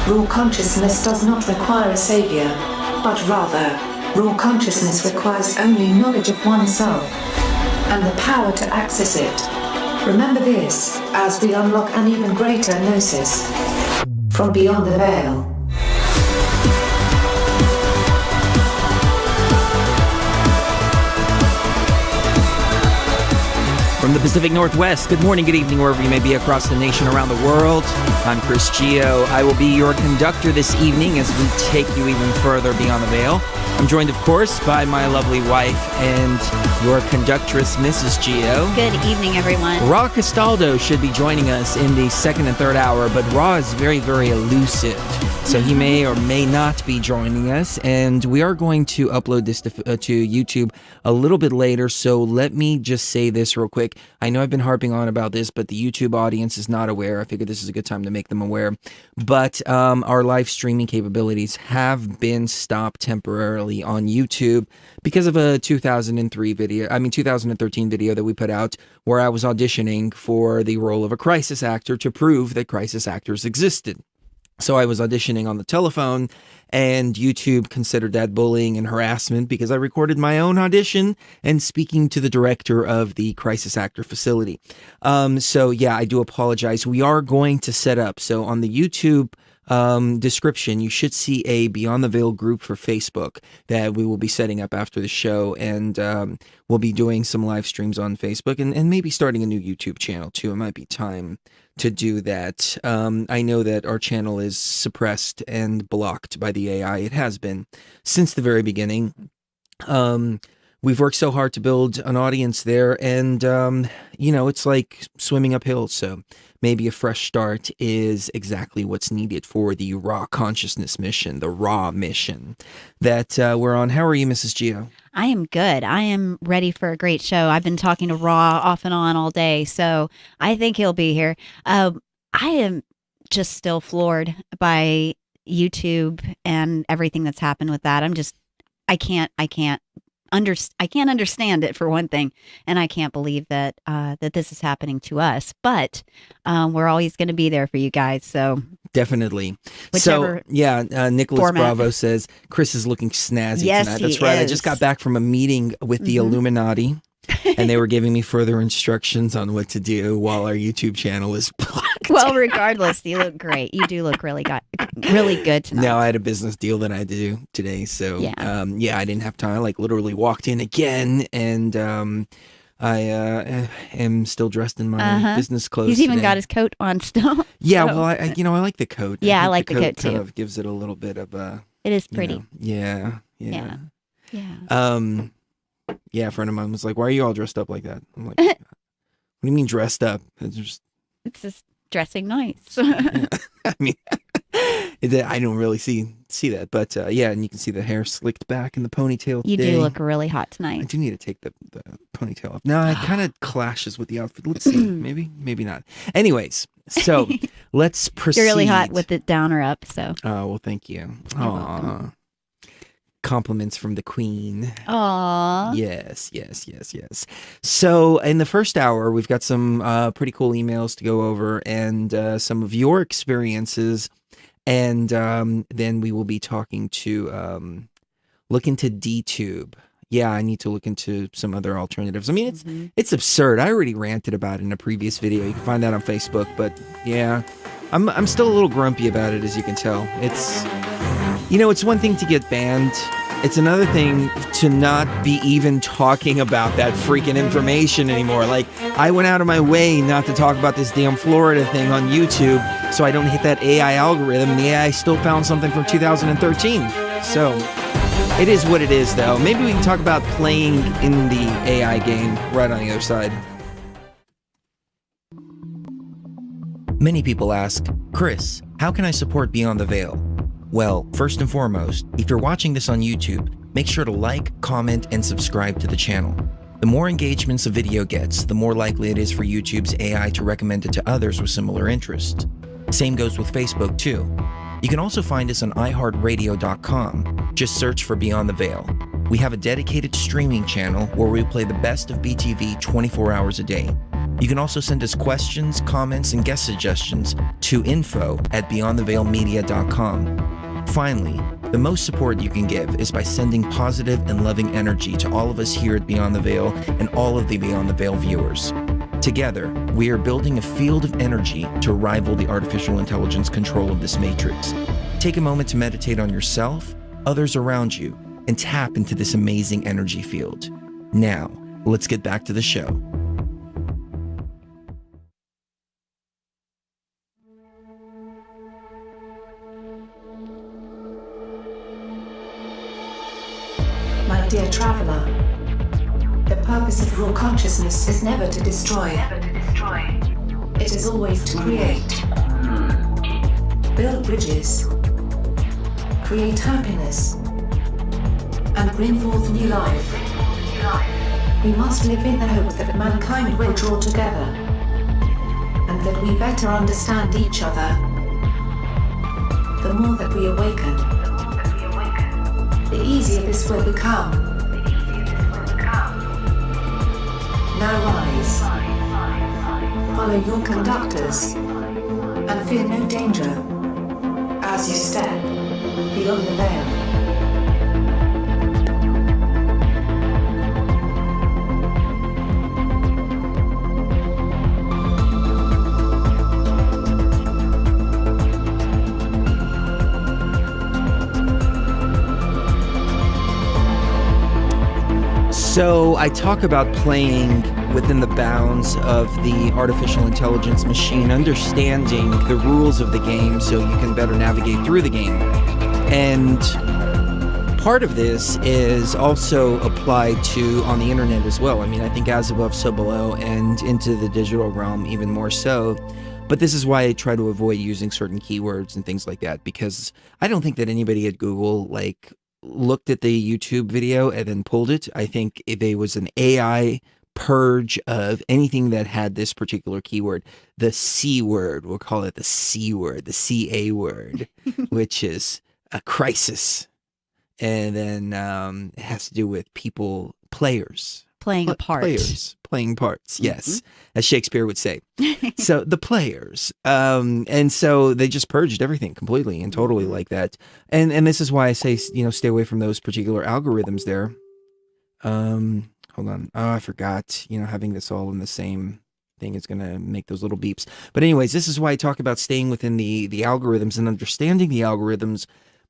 Raw consciousness does not require a savior, but rather, raw consciousness requires only knowledge of oneself and the power to access it. Remember this, as we unlock an even greater gnosis from beyond the veil. From the Pacific Northwest, good morning, good evening, wherever you may be across the nation, around the world. I'm Chris Gio. I will be your conductor this evening as we take you even further beyond the veil. I'm joined, of course, by my lovely wife and your conductress, Mrs. Gio. Good evening, everyone. Ra Castaldo should be joining us in the second and third hour, but Ra is very, very elusive, so he may or may not be joining us, and we are going to upload this to YouTube a little bit later, so let me just say this real quick. I know I've been harping on about this, but the YouTube audience is not aware. I figured this is a good time to make them aware, but our live streaming capabilities have been stopped temporarily on YouTube because of a 2013 video that we put out where I was auditioning for the role of a crisis actor to prove that crisis actors existed. So I was auditioning on the telephone, and YouTube considered that bullying and harassment because I recorded my own audition and speaking to the director of the crisis actor facility. So yeah, I do apologize. We are going to set up, so on the YouTube description, you should see a Beyond the Veil group for Facebook that we will be setting up after the show, and we'll be doing some live streams on Facebook and maybe starting a new YouTube channel too. It might be time to do that. I know that our channel is suppressed and blocked by the AI. It has been since the very beginning. We've worked so hard to build an audience there, and it's like swimming uphill, so maybe a fresh start is exactly what's needed for the Raw Consciousness mission, the Raw mission that we're on. How are you, Mrs. Gio? I am good. I am ready for a great show. I've been talking to Raw off and on all day, so I think he'll be here. I am just still floored by YouTube and everything that's happened with that. I can't understand it, for one thing, and I can't believe that that this is happening to us. But we're always going to be there for you guys. So definitely. Nicholas format. Bravo says Chris is looking snazzy yes, tonight. That's right. Is. I just got back from a meeting with the Illuminati, and they were giving me further instructions on what to do while our YouTube channel is blocked. Well, regardless, you look great. You do look really good tonight. No, I had a business deal that I had to do today, so I didn't have time. I literally walked in again, and I am still dressed in my business clothes. He's even today. got his coat on still. Yeah, so. Well, I like the coat. Yeah, I like the coat too. Kind of gives it a little bit of a. It is pretty. Yeah. Yeah, a friend of mine was like, "Why are you all dressed up like that?" I'm like, "What do you mean dressed up? It's just dressing nice." Yeah. I mean, I don't really see that, but and you can see the hair slicked back in the ponytail. You today. do look really hot tonight. I do need to take the ponytail off. No, it kind of clashes with the outfit. Let's see, maybe not. Anyways, so let's proceed. You're really hot with it down or up. So. Oh well, thank you. You're welcome. Compliments from the queen. Aww. Yes. So in the first hour, we've got some pretty cool emails to go over and some of your experiences. And then we will be talking to look into DTube. Yeah, I need to look into some other alternatives. I mean, it's absurd. I already ranted about it in a previous video. You can find that on Facebook. But yeah, I'm still a little grumpy about it, as you can tell. It's one thing to get banned. It's another thing to not be even talking about that freaking information anymore. Like, I went out of my way not to talk about this damn Florida thing on YouTube so I don't hit that AI algorithm, and the AI still found something from 2013. So, it is what it is, though. Maybe we can talk about playing in the AI game right on the other side. Many people ask, Chris, how can I support Beyond the Veil? Well, first and foremost, if you're watching this on YouTube, make sure to like, comment, and subscribe to the channel. The more engagements a video gets, the more likely it is for YouTube's AI to recommend it to others with similar interests. Same goes with Facebook too. You can also find us on iHeartRadio.com. Just search for Beyond the Veil. We have a dedicated streaming channel where we play the best of BTV 24 hours a day. You can also send us questions, comments, and guest suggestions to info@beyondtheveilmedia.com. Finally, the most support you can give is by sending positive and loving energy to all of us here at Beyond the Veil and all of the Beyond the Veil viewers. Together, we are building a field of energy to rival the artificial intelligence control of this matrix. Take a moment to meditate on yourself, others around you, and tap into this amazing energy field. Now, let's get back to the show. My dear traveler, the purpose of raw consciousness is never to destroy. It is always to create. Build bridges. Create happiness. And bring forth new life. We must live in the hope that mankind will draw together. And that we better understand each other. The more that we awaken, the easier this will become. Now rise. Follow your conductors. And fear no danger. As you step beyond the veil. So I talk about playing within the bounds of the artificial intelligence machine, understanding the rules of the game so you can better navigate through the game. And part of this is also applied to on the internet as well. I mean, I think as above, so below, and into the digital realm even more so. But this is why I try to avoid using certain keywords and things like that, because I don't think that anybody at Google, looked at the YouTube video and then pulled it. I think if there was an AI purge of anything that had this particular keyword, the C word, we'll call it the C word, the CA word, which is a crisis. And then it has to do with players. Playing a part. Players playing parts, yes, as Shakespeare would say. So the players, and so they just purged everything completely and totally like that. And this is why I say, stay away from those particular algorithms there. Hold on, I forgot. Having this all in the same thing is going to make those little beeps. But anyways, this is why I talk about staying within the algorithms and understanding the algorithms.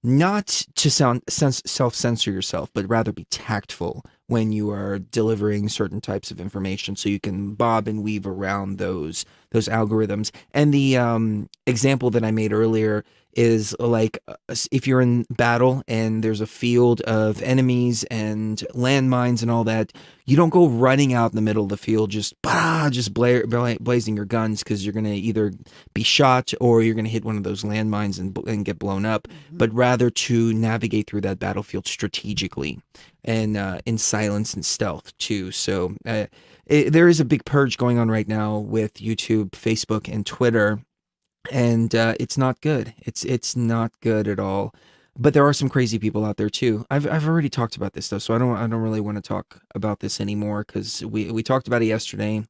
Not to self-censor yourself, but rather be tactful when you are delivering certain types of information so you can bob and weave around those algorithms. And the example that I made earlier is if you're in battle and there's a field of enemies and landmines and all that, you don't go running out in the middle of the field just blazing your guns, because you're going to either be shot or you're going to hit one of those landmines and get blown up, but rather to navigate through that battlefield strategically and in silence and stealth too. So there is a big purge going on right now with YouTube, Facebook, and Twitter. And it's not good. It's not good at all. But there are some crazy people out there too. I've already talked about this though, so I don't really want to talk about this anymore, because we talked about it yesterday.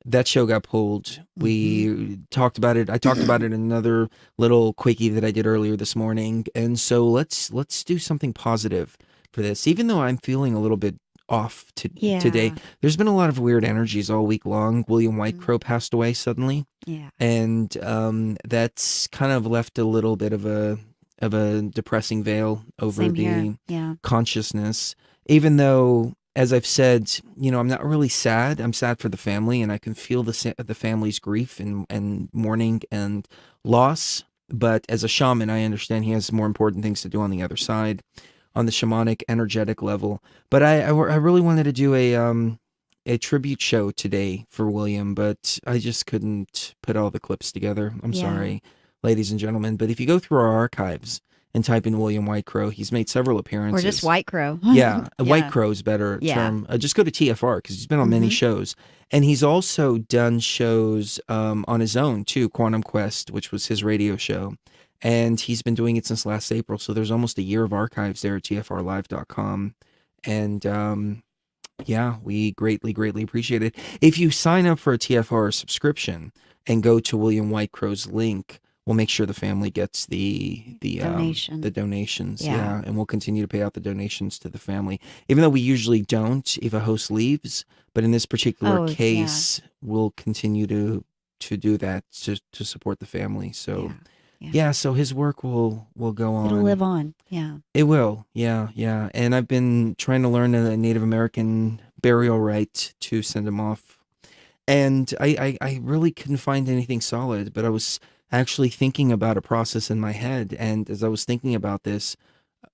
That show got pulled. We talked about it. I talked about it in another little quickie that I did earlier this morning. And so let's do something positive for this. Even though I'm feeling a little bit off today. There's been a lot of weird energies all week long. William Whitecrow passed away suddenly. Yeah. And that's kind of left a little bit of a depressing veil over consciousness. Even though, as I've said, I'm not really sad. I'm sad for the family, and I can feel the family's grief and mourning and loss. But as a shaman, I understand he has more important things to do on the other side, on the shamanic, energetic level. But I really wanted to do a tribute show today for William, but I just couldn't put all the clips together. I'm sorry, ladies and gentlemen. But if you go through our archives and type in William Whitecrow, he's made several appearances. Or just Whitecrow. Whitecrow is better term. Just go to TFR, because he's been on many shows. And he's also done shows on his own too, Quantum Quest, which was his radio show. And he's been doing it since last April. So there's almost a year of archives there at tfrlive.com. And Yeah, we greatly, greatly appreciate it. If you sign up for a TFR subscription and go to William Whitecrow's link, we'll make sure the family gets the Donation. donations. Yeah. Yeah, and we'll continue to pay out the donations to the family, even though we usually don't if a host leaves. But in this particular Oh, yeah. case, we'll continue to do that to support the family. So Yeah. Yeah. yeah, so his work will go It'll on. live on. Yeah. It will, yeah, yeah. And I've been trying to learn a Native American burial rite to send him off. And I really couldn't find anything solid, but I was actually thinking about a process in my head. And as I was thinking about this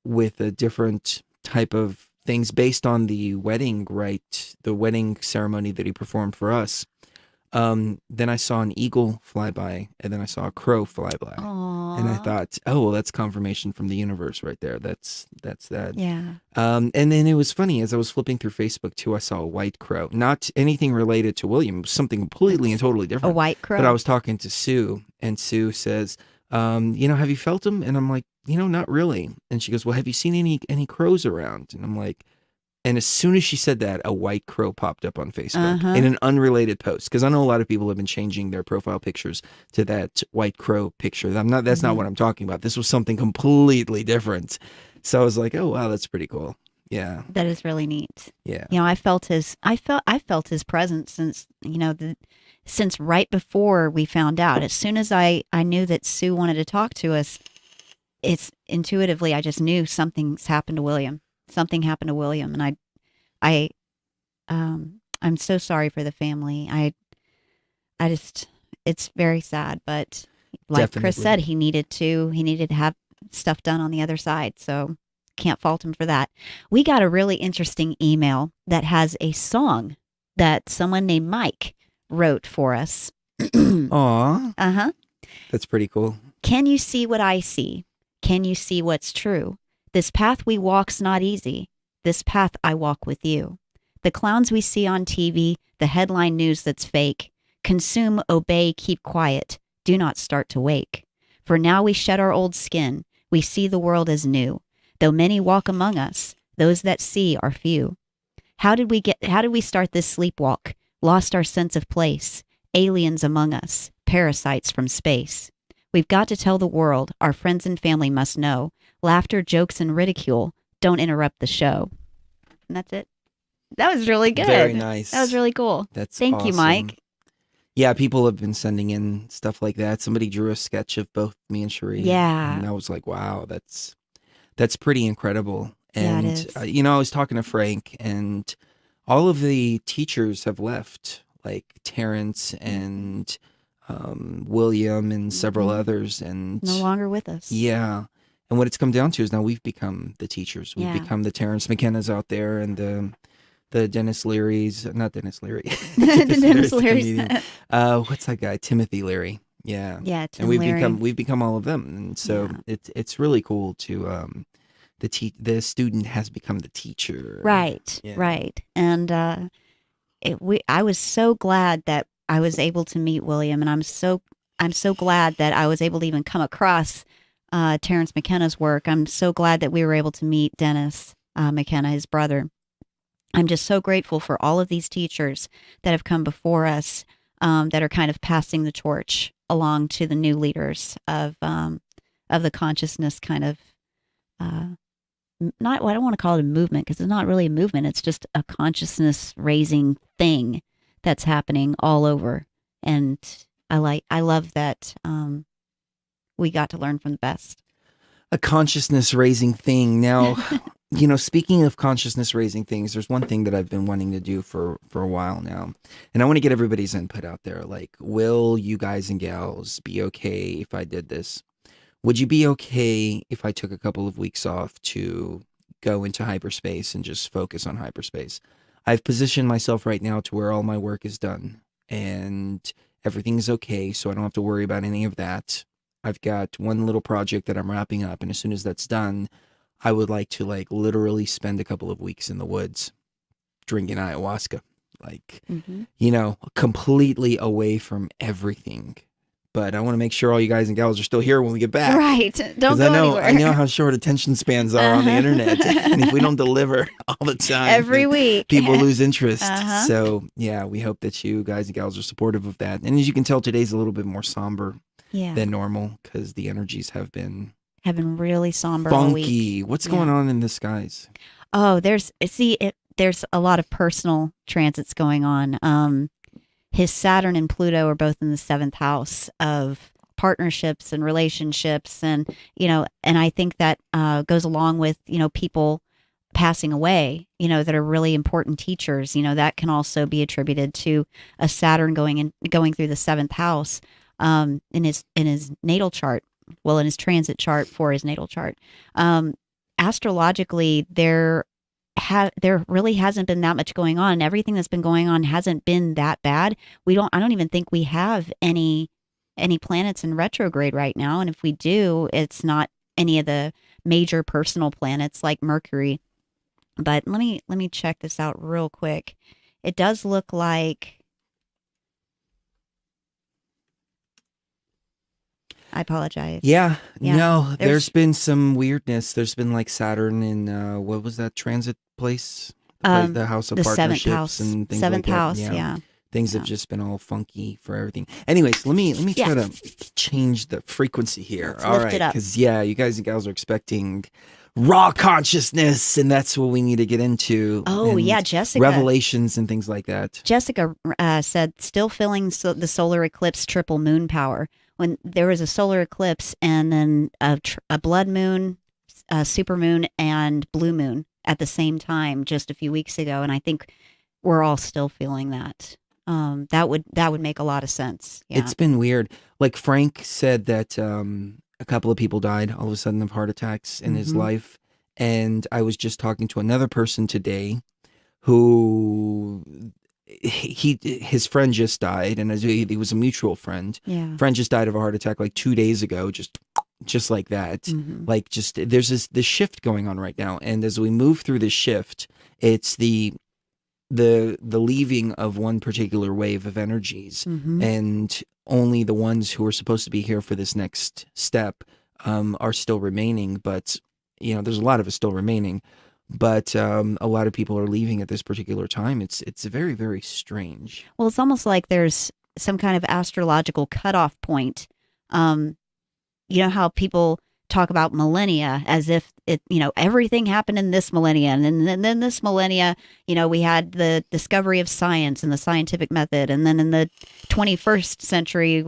with a different type of things based on the wedding rite, the wedding ceremony that he performed for us, then I saw an eagle fly by, and then I saw a crow fly by. And I Aw. thought, oh, well, that's confirmation from the universe right there. That's that. Yeah. And then it was funny as I was flipping through Facebook too. I saw a white crow, not anything related to William, it was something completely and It's totally a different. white But I crow. was talking to Sue, and Sue says, have you felt him? And I'm like, not really. And she goes, well, have you seen any crows around? And I'm like, and as soon as she said that, a white crow popped up on Facebook in Uh-huh. an unrelated post. Because I know a lot of people have been changing their profile pictures to that white crow picture. That's not what I'm talking about. This was something completely different. So I was like, oh wow, that's pretty cool. Yeah. That is really neat. Yeah. I felt his presence since, since right before we found out. As soon as I knew that Sue wanted to talk to us, it's intuitively I just knew something's happened to William. Something happened to William, and I I'm so sorry for the family. I just it's very sad, but like Chris Definitely. said, he needed to have stuff done on the other side. So can't fault him for that. We got a really interesting email that has a song that someone named Mike wrote for us. Aw, Uh-huh. that's pretty cool. Can you see what I see? Can you see what's true? This path we walk's not easy. This path I walk with you. The clowns we see on TV, the headline news that's fake. Consume, obey, keep quiet. Do not start to wake. For now we shed our old skin. We see the world as new. Though many walk among us, those that see are few. How did we start this sleepwalk? Lost our sense of place. Aliens among us, parasites from space. We've got to tell the world, our friends and family must know. Laughter, jokes, and ridicule don't interrupt the show. And that's it. That was really good. Very nice. That was really cool. That's Thank you, awesome. Mike. Yeah, people have been sending in stuff like that. Somebody drew a sketch of both me and Cherie. Yeah. And I was like, wow, that's pretty incredible. Yeah, it And, is. I was talking to Frank, and all of the teachers have left, like Terrence and William and several Mhm. others. And No longer with us. yeah. And what it's come down to is now we've become the teachers. We've Yeah. become the Terrence McKenna's out there, and the Dennis Leary's, not Dennis Leary. The Dennis the Leary's. comedian. What's that guy? Timothy Leary. Yeah. Yeah, Tim And we've Leary. become all of them. And so Yeah. it's really cool to the student has become the teacher. Right, Yeah. right. And I was so glad that I was able to meet William, and I'm so glad that I was able to even come across Terrence McKenna's work. I'm so glad that we were able to meet Dennis McKenna, his brother. I'm just so grateful for all of these teachers that have come before us, that are kind of passing the torch along to the new leaders of the consciousness kind of. Not, well, I don't want to call it a movement because it's not really a movement. It's just a consciousness raising thing that's happening all over. And I love that we got to learn from the best. A consciousness raising thing. Now, speaking of consciousness raising things, there's one thing that I've been wanting to do for a while now. And I want to get everybody's input out there. Like, will you guys and gals be okay if I did this? Would you be okay if I took a couple of weeks off to go into hyperspace and just focus on hyperspace? I've positioned myself right now to where all my work is done and everything's okay, so I don't have to worry about any of that. I've got one little project that I'm wrapping up, and as soon as that's done, I would like to literally spend a couple of weeks in the woods drinking ayahuasca, Mm-hmm. completely away from everything. but I want to make sure all you guys and gals are still here when we get back. Right. Don't go anywhere. I know how short attention spans are on the internet. And if we don't deliver all the time, every week, people lose interest. Uh-huh. So, yeah, we hope that you guys and gals are supportive of that. And as you can tell, today's a little bit more somber than normal because the energies have been really somber all week. Funky. What's going on in the skies? Oh, there's a lot of personal transits going on. His Saturn and Pluto are both in the 7th house of partnerships and relationships. And, and I think that goes along with, people passing away, that are really important teachers. That can also be attributed to a Saturn going through the 7th house in his natal chart. Well, in his transit chart for his natal chart. Astrologically, there really hasn't been that much going on. Everything that's been going on hasn't been that bad. I don't even think we have any planets in retrograde right now. And if we do, it's not any of the major personal planets like Mercury. But let me check this out real quick. It does look like, I apologize. Yeah. No, there's been some weirdness. There's been like Saturn in what was that transit place? The house of the partnerships 7th house. and things 7th like that. house, yeah. Things have just been all funky for everything. Anyways, let me try to change the frequency here. Let's lift it up. Because you guys and gals are expecting raw consciousness, and that's what we need to get into. Oh, and yeah, Jessica. Revelations and things like that. Jessica said, still feeling the solar eclipse triple moon power. When there was a solar eclipse and then a blood moon, a super moon, and blue moon at the same time just a few weeks ago, and I think we're all still feeling that. That would make a lot of sense. Yeah. It's been weird. Like Frank said that a couple of people died all of a sudden of heart attacks in his life, and I was just talking to another person today who his friend just died, and he was a mutual friend. Yeah. Friend just died of a heart attack like 2 days ago, just like that. Like there's this shift going on right now, and as we move through this shift, it's the leaving of one particular wave of energies, and only the ones who are supposed to be here for this next step are still remaining. But there's a lot of us still remaining. But a lot of people are leaving at this particular time. It's very, very strange. Well, it's almost like there's some kind of astrological cutoff point. You know how people talk about millennia as if everything happened in this millennia, and then this millennia, we had the discovery of science and the scientific method, and then in the 21st century,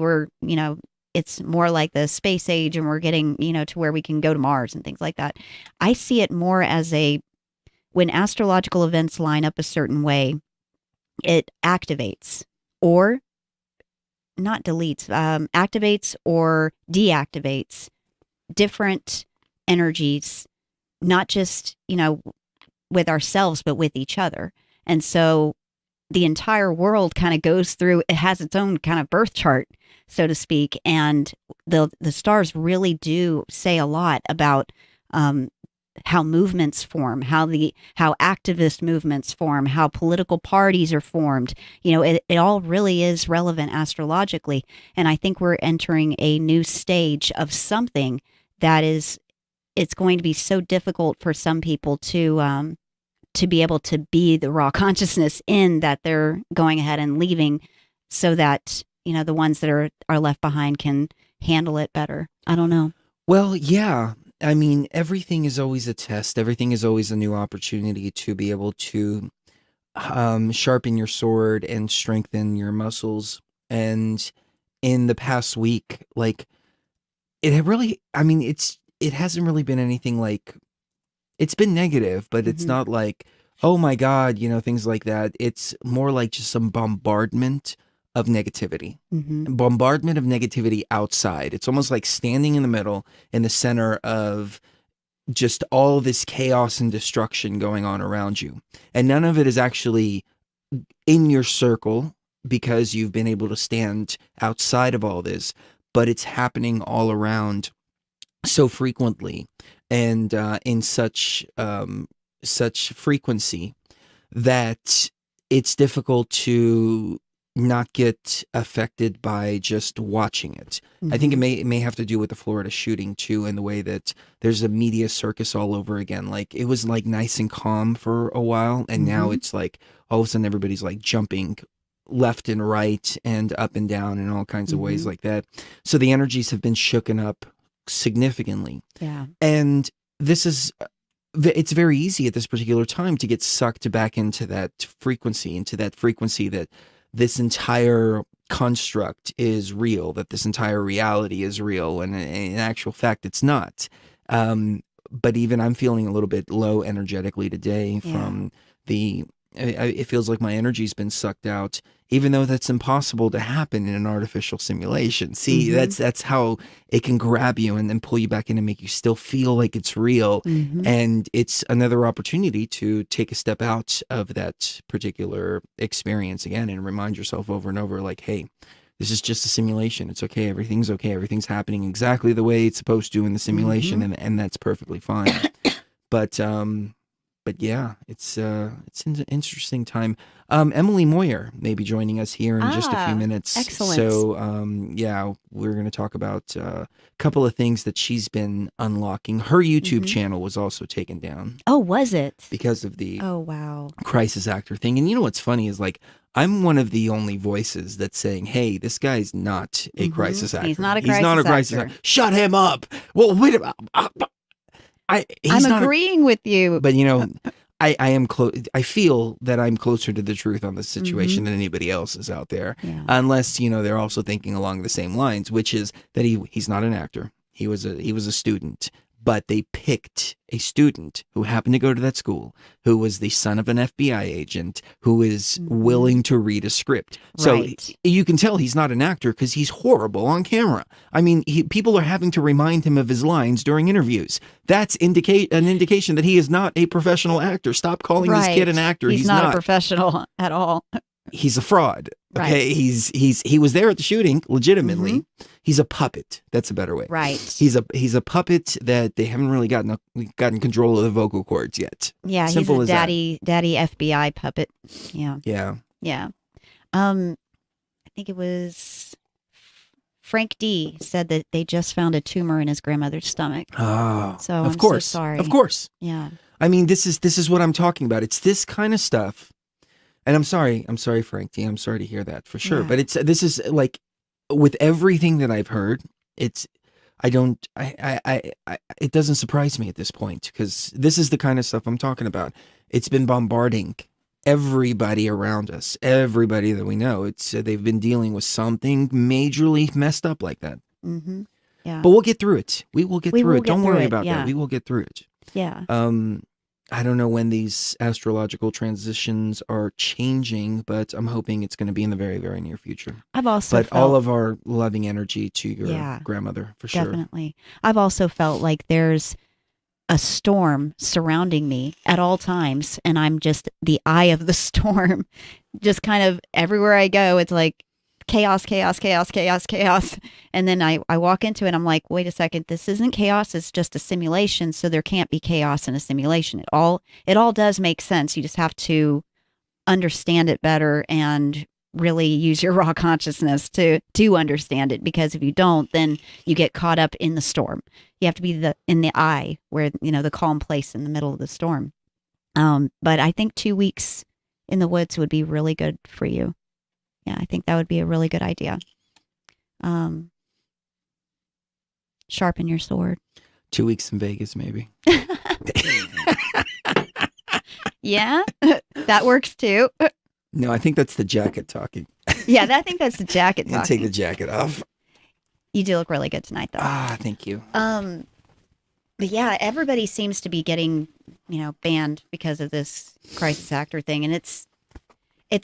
it's more like the space age, and we're getting to where we can go to Mars and things like that. I see it more as when astrological events line up a certain way, it activates or not deletes, activates or deactivates different energies, not just, with ourselves, but with each other. And so the entire world kind of goes through, it has its own kind of birth chart, so to speak. And the stars really do say a lot about how movements form, how activist movements form, how political parties are formed. It all really is relevant astrologically. And I think we're entering a new stage of something that it's going to be so difficult for some people to be able to be the raw consciousness in that they're going ahead and leaving, so that, the ones that are left behind can handle it better. I don't know. Well, yeah. I mean, everything is always a test. Everything is always a new opportunity to be able to sharpen your sword and strengthen your muscles. And in the past week, like, it hasn't really been anything like, it's been negative, but it's not like, oh my God, things like that. It's more like just some bombardment of negativity. Bombardment of negativity outside. It's almost like standing in the middle, in the center of just all this chaos and destruction going on around you. And none of it is actually in your circle because you've been able to stand outside of all this, but it's happening all around so frequently and in such frequency that it's difficult to not get affected by just watching it. I think it may have to do with the Florida shooting too, and the way that there's a media circus all over again. Like it was like nice and calm for a while, and now it's like all of a sudden everybody's like jumping left and right and up and down in all kinds of ways like that. So the energies have been shooken up significantly. Yeah. And this is it's very easy at this particular time to get sucked back into that frequency that this entire construct is real, that this entire reality is real, and in actual fact it's not. But even I'm feeling a little bit low energetically today from it feels like my energy's been sucked out, even though that's impossible to happen in an artificial simulation. See, that's how it can grab you and then pull you back in and make you still feel like it's real. And it's another opportunity to take a step out of that particular experience again and remind yourself over and over, like, hey, this is just a simulation. It's okay. Everything's okay. Everything's happening exactly the way it's supposed to in the simulation, and that's perfectly fine. But yeah, it's an interesting time. Emily Moyer may be joining us here in just a few minutes. Excellent. So yeah, we're going to talk about a couple of things that she's been unlocking. Her YouTube channel was also taken down. Oh, was it? Because of the wow. crisis actor thing. And you know what's funny is, like, I'm one of the only voices that's saying, hey, this guy's not a crisis actor. He's not a crisis actor. Shut him up. Well, wait a minute. I'm agreeing with you. But, you know, I am I feel that I'm closer to the truth on this situation than anybody else is out there. Yeah. Unless, you know, they're also thinking along the same lines, which is that he's not an actor. He was a student. But they picked a student who happened to go to that school, who was the son of an FBI agent, who is willing to read a script. So you can tell he's not an actor because he's horrible on camera. I mean, people are having to remind him of his lines during interviews. That's an indication that he is not a professional actor. Stop calling this kid an actor. He's not a professional at all. He's a fraud. Okay, he was there at the shooting legitimately. He's a puppet. That's a better way. Right. He's a puppet that they haven't really gotten control of the vocal cords yet. Yeah, Simple he's a as daddy FBI puppet. Yeah. Yeah. Yeah. I think it was Frank D said that they just found a tumor in his grandmother's stomach. Oh, so of course. so sorry. Of course. Yeah. I mean, this is what I'm talking about. It's this kind of stuff. And I'm sorry, Frank D. I'm sorry to hear that for sure. Yeah. But this is like, with everything that I've heard, it doesn't surprise me at this point, because this is the kind of stuff I'm talking about. It's been bombarding everybody around us, everybody that we know. They've been dealing with something majorly messed up like that. Yeah. But we'll get through it. We will get through it. Don't worry about yeah. that. We will get through it. Yeah. I don't know when these astrological transitions are changing, but I'm hoping it's going to be in the very, very near future. I've also felt all of our loving energy to your grandmother, for sure. Definitely. I've also felt like there's a storm surrounding me at all times, and I'm just the eye of the storm. Just kind of everywhere I go, it's like chaos, chaos, chaos, chaos, chaos. And then I walk into it, I'm like, wait a second, this isn't chaos, it's just a simulation, so there can't be chaos in a simulation. It all does make sense. You just have to understand it better and really use your raw consciousness to understand it, because if you don't, then you get caught up in the storm. You have to be in the eye, where, you know, the calm place in the middle of the storm. But I think 2 weeks in the woods would be really good for you. Yeah, I think that would be a really good idea. Sharpen your sword. 2 weeks in Vegas, maybe. Yeah, that works too. No, I think that's the jacket talking. Yeah, I think that's the jacket talking. Take the jacket off. You do look really good tonight, though. Thank you. But yeah, everybody seems to be getting, banned because of this crisis actor thing, and it's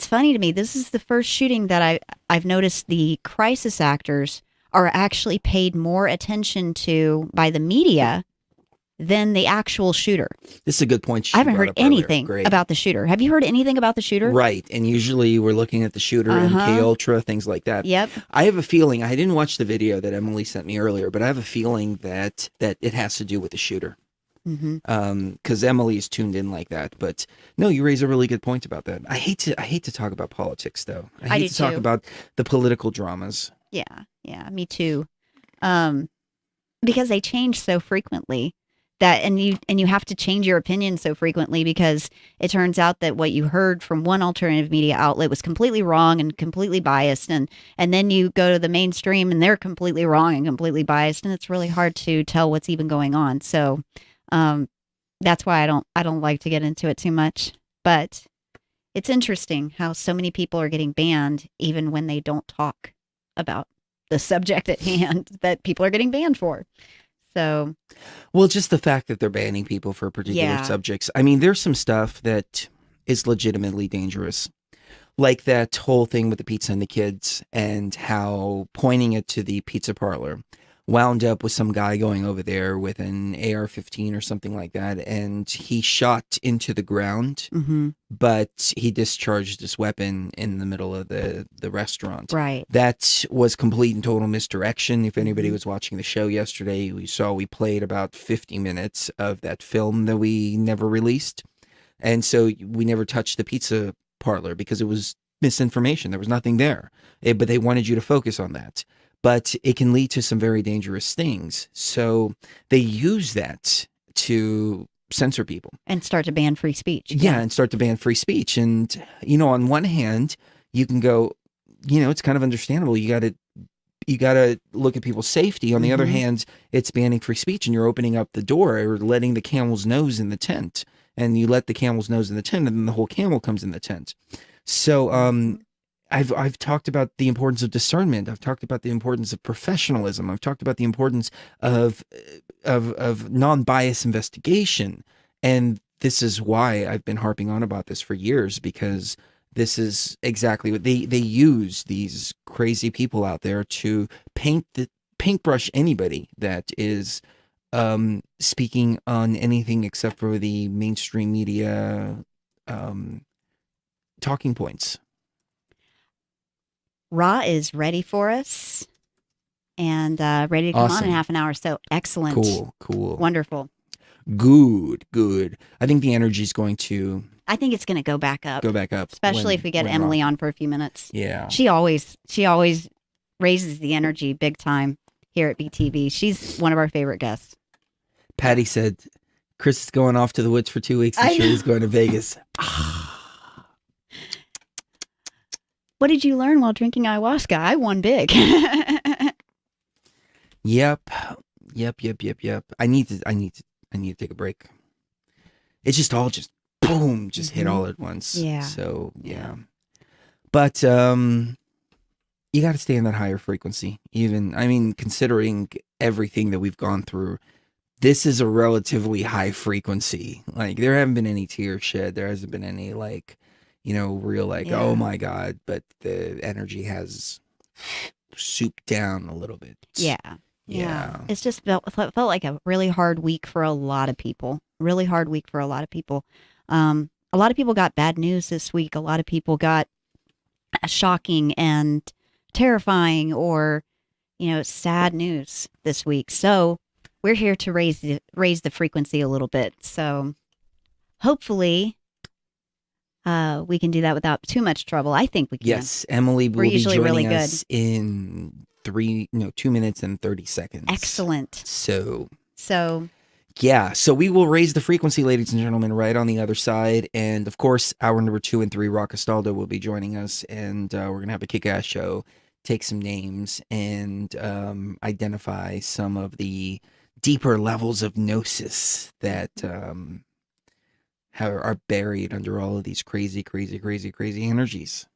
funny to me. This is the first shooting that I've noticed the crisis actors are actually paid more attention to by the media than the actual shooter. This is a good point. I haven't heard anything about the shooter. Have you heard anything about the shooter? Right. And usually we're looking at the shooter, MK Ultra, things like that. Yep. I have a feeling, I didn't watch the video that Emily sent me earlier, but I have a feeling that it has to do with the shooter. Mm-hmm. Because Emily is tuned in like that. But no, you raise a really good point about that. I hate to talk about politics though. I hate do to talk too. about the political dramas. Yeah, me too. Because they change so frequently that and you have to change your opinion so frequently because it turns out that what you heard from one alternative media outlet was completely wrong and completely biased and then you go to the mainstream and they're completely wrong and completely biased and it's really hard to tell what's even going on. So that's why I don't like to get into it too much. But it's interesting how so many people are getting banned even when they don't talk about the subject at hand that people are getting banned for. So, well, just the fact that they're banning people for particular subjects. I mean, there's some stuff that is legitimately dangerous. Like that whole thing with the pizza and the kids and how pointing it to the pizza parlor wound up with some guy going over there with an AR-15 or something like that. And he shot into the ground, but he discharged his weapon in the middle of the restaurant. Right. That was complete and total misdirection. If anybody was watching the show yesterday, we played about 50 minutes of that film that we never released. And so we never touched the pizza parlor because it was misinformation. There was nothing there. But they wanted you to focus on that. But it can lead to some very dangerous things. So they use that to censor people. And start to ban free speech. Yeah, and start to ban free speech. And, on one hand, you can go, it's kind of understandable. You got to look at people's safety. On the other hand, it's banning free speech and you're opening up the door or letting the camel's nose in the tent. And you let the camel's nose in the tent and then the whole camel comes in the tent. So, I've talked about the importance of discernment. I've talked about the importance of professionalism. I've talked about the importance of non-bias investigation. And this is why I've been harping on about this for years, because this is exactly what they use these crazy people out there to paintbrush anybody that is speaking on anything except for the mainstream media talking points. Ra is ready for us and ready to come on in half an hour. So excellent. Cool. Wonderful. Good. I think the energy is going to... I think it's going to go back up. Especially if we get Emily on for a few minutes. Yeah. She always raises the energy big time here at BTV. She's one of our favorite guests. Patty said, Chris is going off to the woods for 2 weeks and Shirley's going to Vegas. What did you learn while drinking ayahuasca? I won big. Yep. I need to take a break. It's just all boom, hit all at once. Yeah. So, yeah. But you got to stay in that higher frequency. Considering everything that we've gone through, this is a relatively high frequency. Like, there haven't been any tears shed. There hasn't been any, real oh my God, but the energy has souped down a little bit. Yeah. It's just felt like a really hard week for a lot of people. A lot of people got bad news this week. A lot of people got shocking and terrifying or, sad news this week. So we're here to raise the frequency a little bit. So hopefully we can do that without too much trouble. I think we can. Yes, Emily will be joining really us in 2 minutes and 30 seconds. Excellent. So yeah, so we will raise the frequency, ladies and gentlemen, right on the other side. And of course, hour number 2 and 3, Rock Castaldo will be joining us, and we're going to have a kick-ass show, take some names, and identify some of the deeper levels of gnosis that are buried under all of these crazy energies.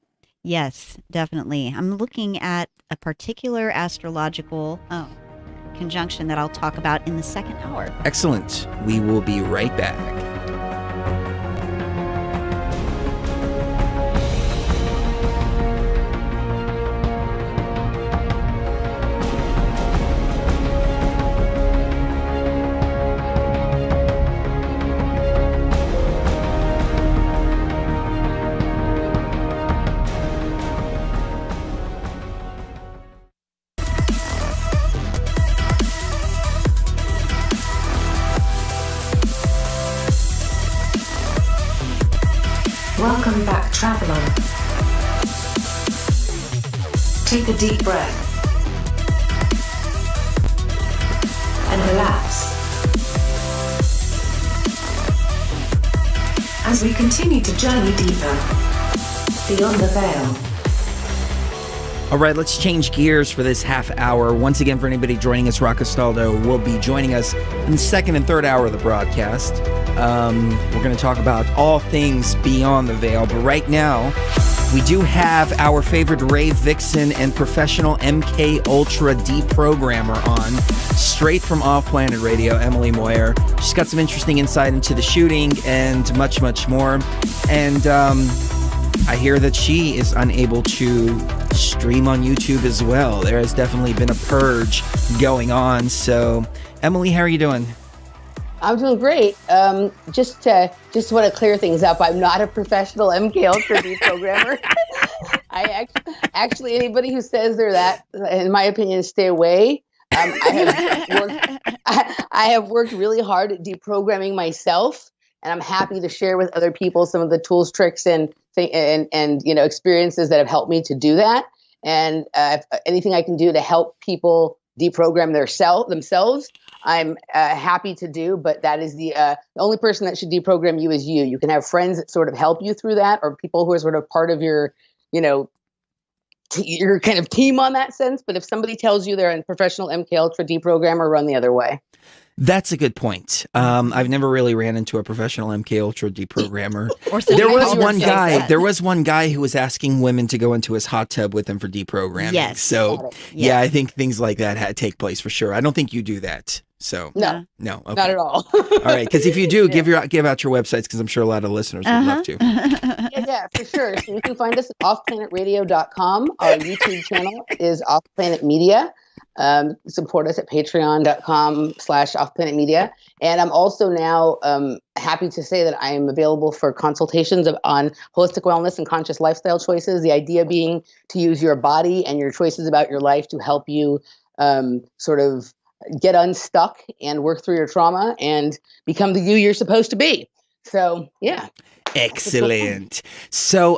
Yes, definitely. I'm looking at a particular astrological conjunction that I'll talk about in the second hour. Excellent. We will be right back. Welcome back, traveler. Take a deep breath and relax as we continue to journey deeper beyond the veil. All right, let's change gears for this half hour. Once again, for anybody joining us, Rock Castaldo will be joining us in the second and third hour of the broadcast. We're going to talk about all things beyond the veil, but right now, we do have our favorite rave vixen and professional MK Ultra deprogrammer on, straight from Off Planet Radio, Emily Moyer. She's got some interesting insight into the shooting and much, much more. And I hear that she is unable to stream on YouTube as well. There has definitely been a purge going on. So, Emily, how are you doing? I'm doing great. Just want to clear things up. I'm not a professional MK Ultra deprogrammer. I actually, anybody who says they're that, in my opinion, stay away. I have worked really hard at deprogramming myself, and I'm happy to share with other people some of the tools, tricks, and experiences that have helped me to do that. And anything I can do to help people deprogram themselves, I'm happy to do. But that is the only person that should deprogram you is you. You can have friends that sort of help you through that, or people who are sort of part of your, your kind of team on that sense. But if somebody tells you they're a professional MK Ultra deprogrammer, run the other way. That's a good point. I've never really ran into a professional MK Ultra deprogrammer. There was one guy who was asking women to go into his hot tub with him for deprogramming. Yes. So yeah, I think things like that take place for sure. I don't think you do that. So no, okay. Not at all. All right, because if you do, give out your websites, because I'm sure a lot of listeners would love to. Yeah, for sure. So you can find us at offplanetradio.com. Our YouTube channel is Off Planet Media. Support us at patreon.com/offplanetmedia. And I'm also now happy to say that I am available for consultations on holistic wellness and conscious lifestyle choices. The idea being to use your body and your choices about your life to help you sort of get unstuck and work through your trauma and become the you you're supposed to be. So, yeah. Excellent. So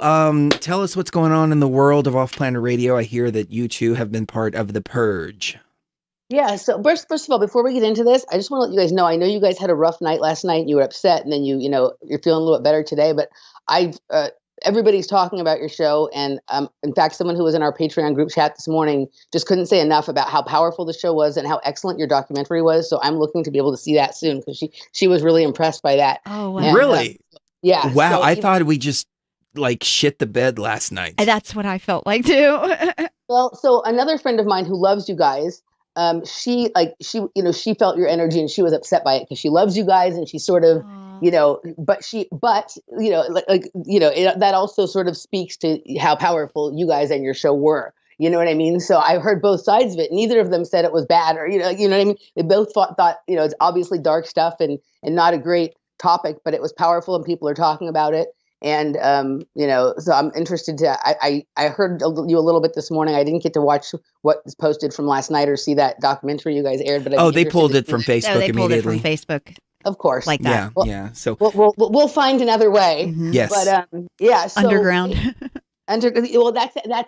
tell us what's going on in the world of Off Planet Radio. I hear that you two have been part of the purge. Yeah. So first of all, before we get into this, I just want to let you guys know, I know you guys had a rough night last night and you were upset, and then you're feeling a little bit better today, but everybody's talking about your show. And in fact, someone who was in our Patreon group chat this morning just couldn't say enough about how powerful the show was and how excellent your documentary was. So I'm looking to be able to see that soon, because she was really impressed by that. Oh, wow. And, really? Yeah. Wow. So I thought we just shit the bed last night. That's what I felt like too. Well, so another friend of mine who loves you guys, she felt your energy and she was upset by it because she loves you guys, and she sort of, that also sort of speaks to how powerful you guys and your show were. You know what I mean? So I heard both sides of it. Neither of them said it was bad, or, you know what I mean? They both thought, it's obviously dark stuff and not a great topic, but it was powerful and people are talking about it. And, so I'm interested I heard you a little bit this morning. I didn't get to watch what was posted from last night or see that documentary you guys aired, but they pulled it from Facebook they pulled immediately. it from Facebook. Of course. Like that. Yeah. So we'll find another way. Mm-hmm. Yes. But, so Underground. That's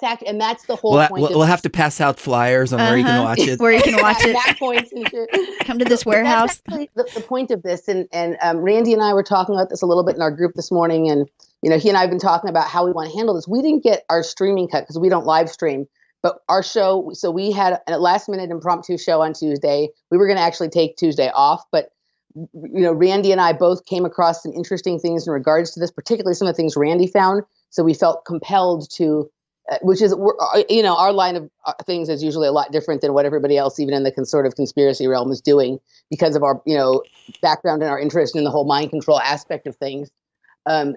actually, and that's the whole point. We'll have to pass out flyers on where you can watch it. Where you can watch it. Map points and shit. Come to this warehouse. That's actually the point of this. And Randy and I were talking about this a little bit in our group this morning. And, he and I have been talking about how we want to handle this. We didn't get our streaming cut because we don't live stream. But our show, so we had a last minute impromptu show on Tuesday. We were going to actually take Tuesday off. But, Randy and I both came across some interesting things in regards to this, particularly some of the things Randy found. So we felt compelled to, which is, our line of things is usually a lot different than what everybody else, even in the sort of conspiracy realm, is doing because of our, background and our interest in the whole mind control aspect of things.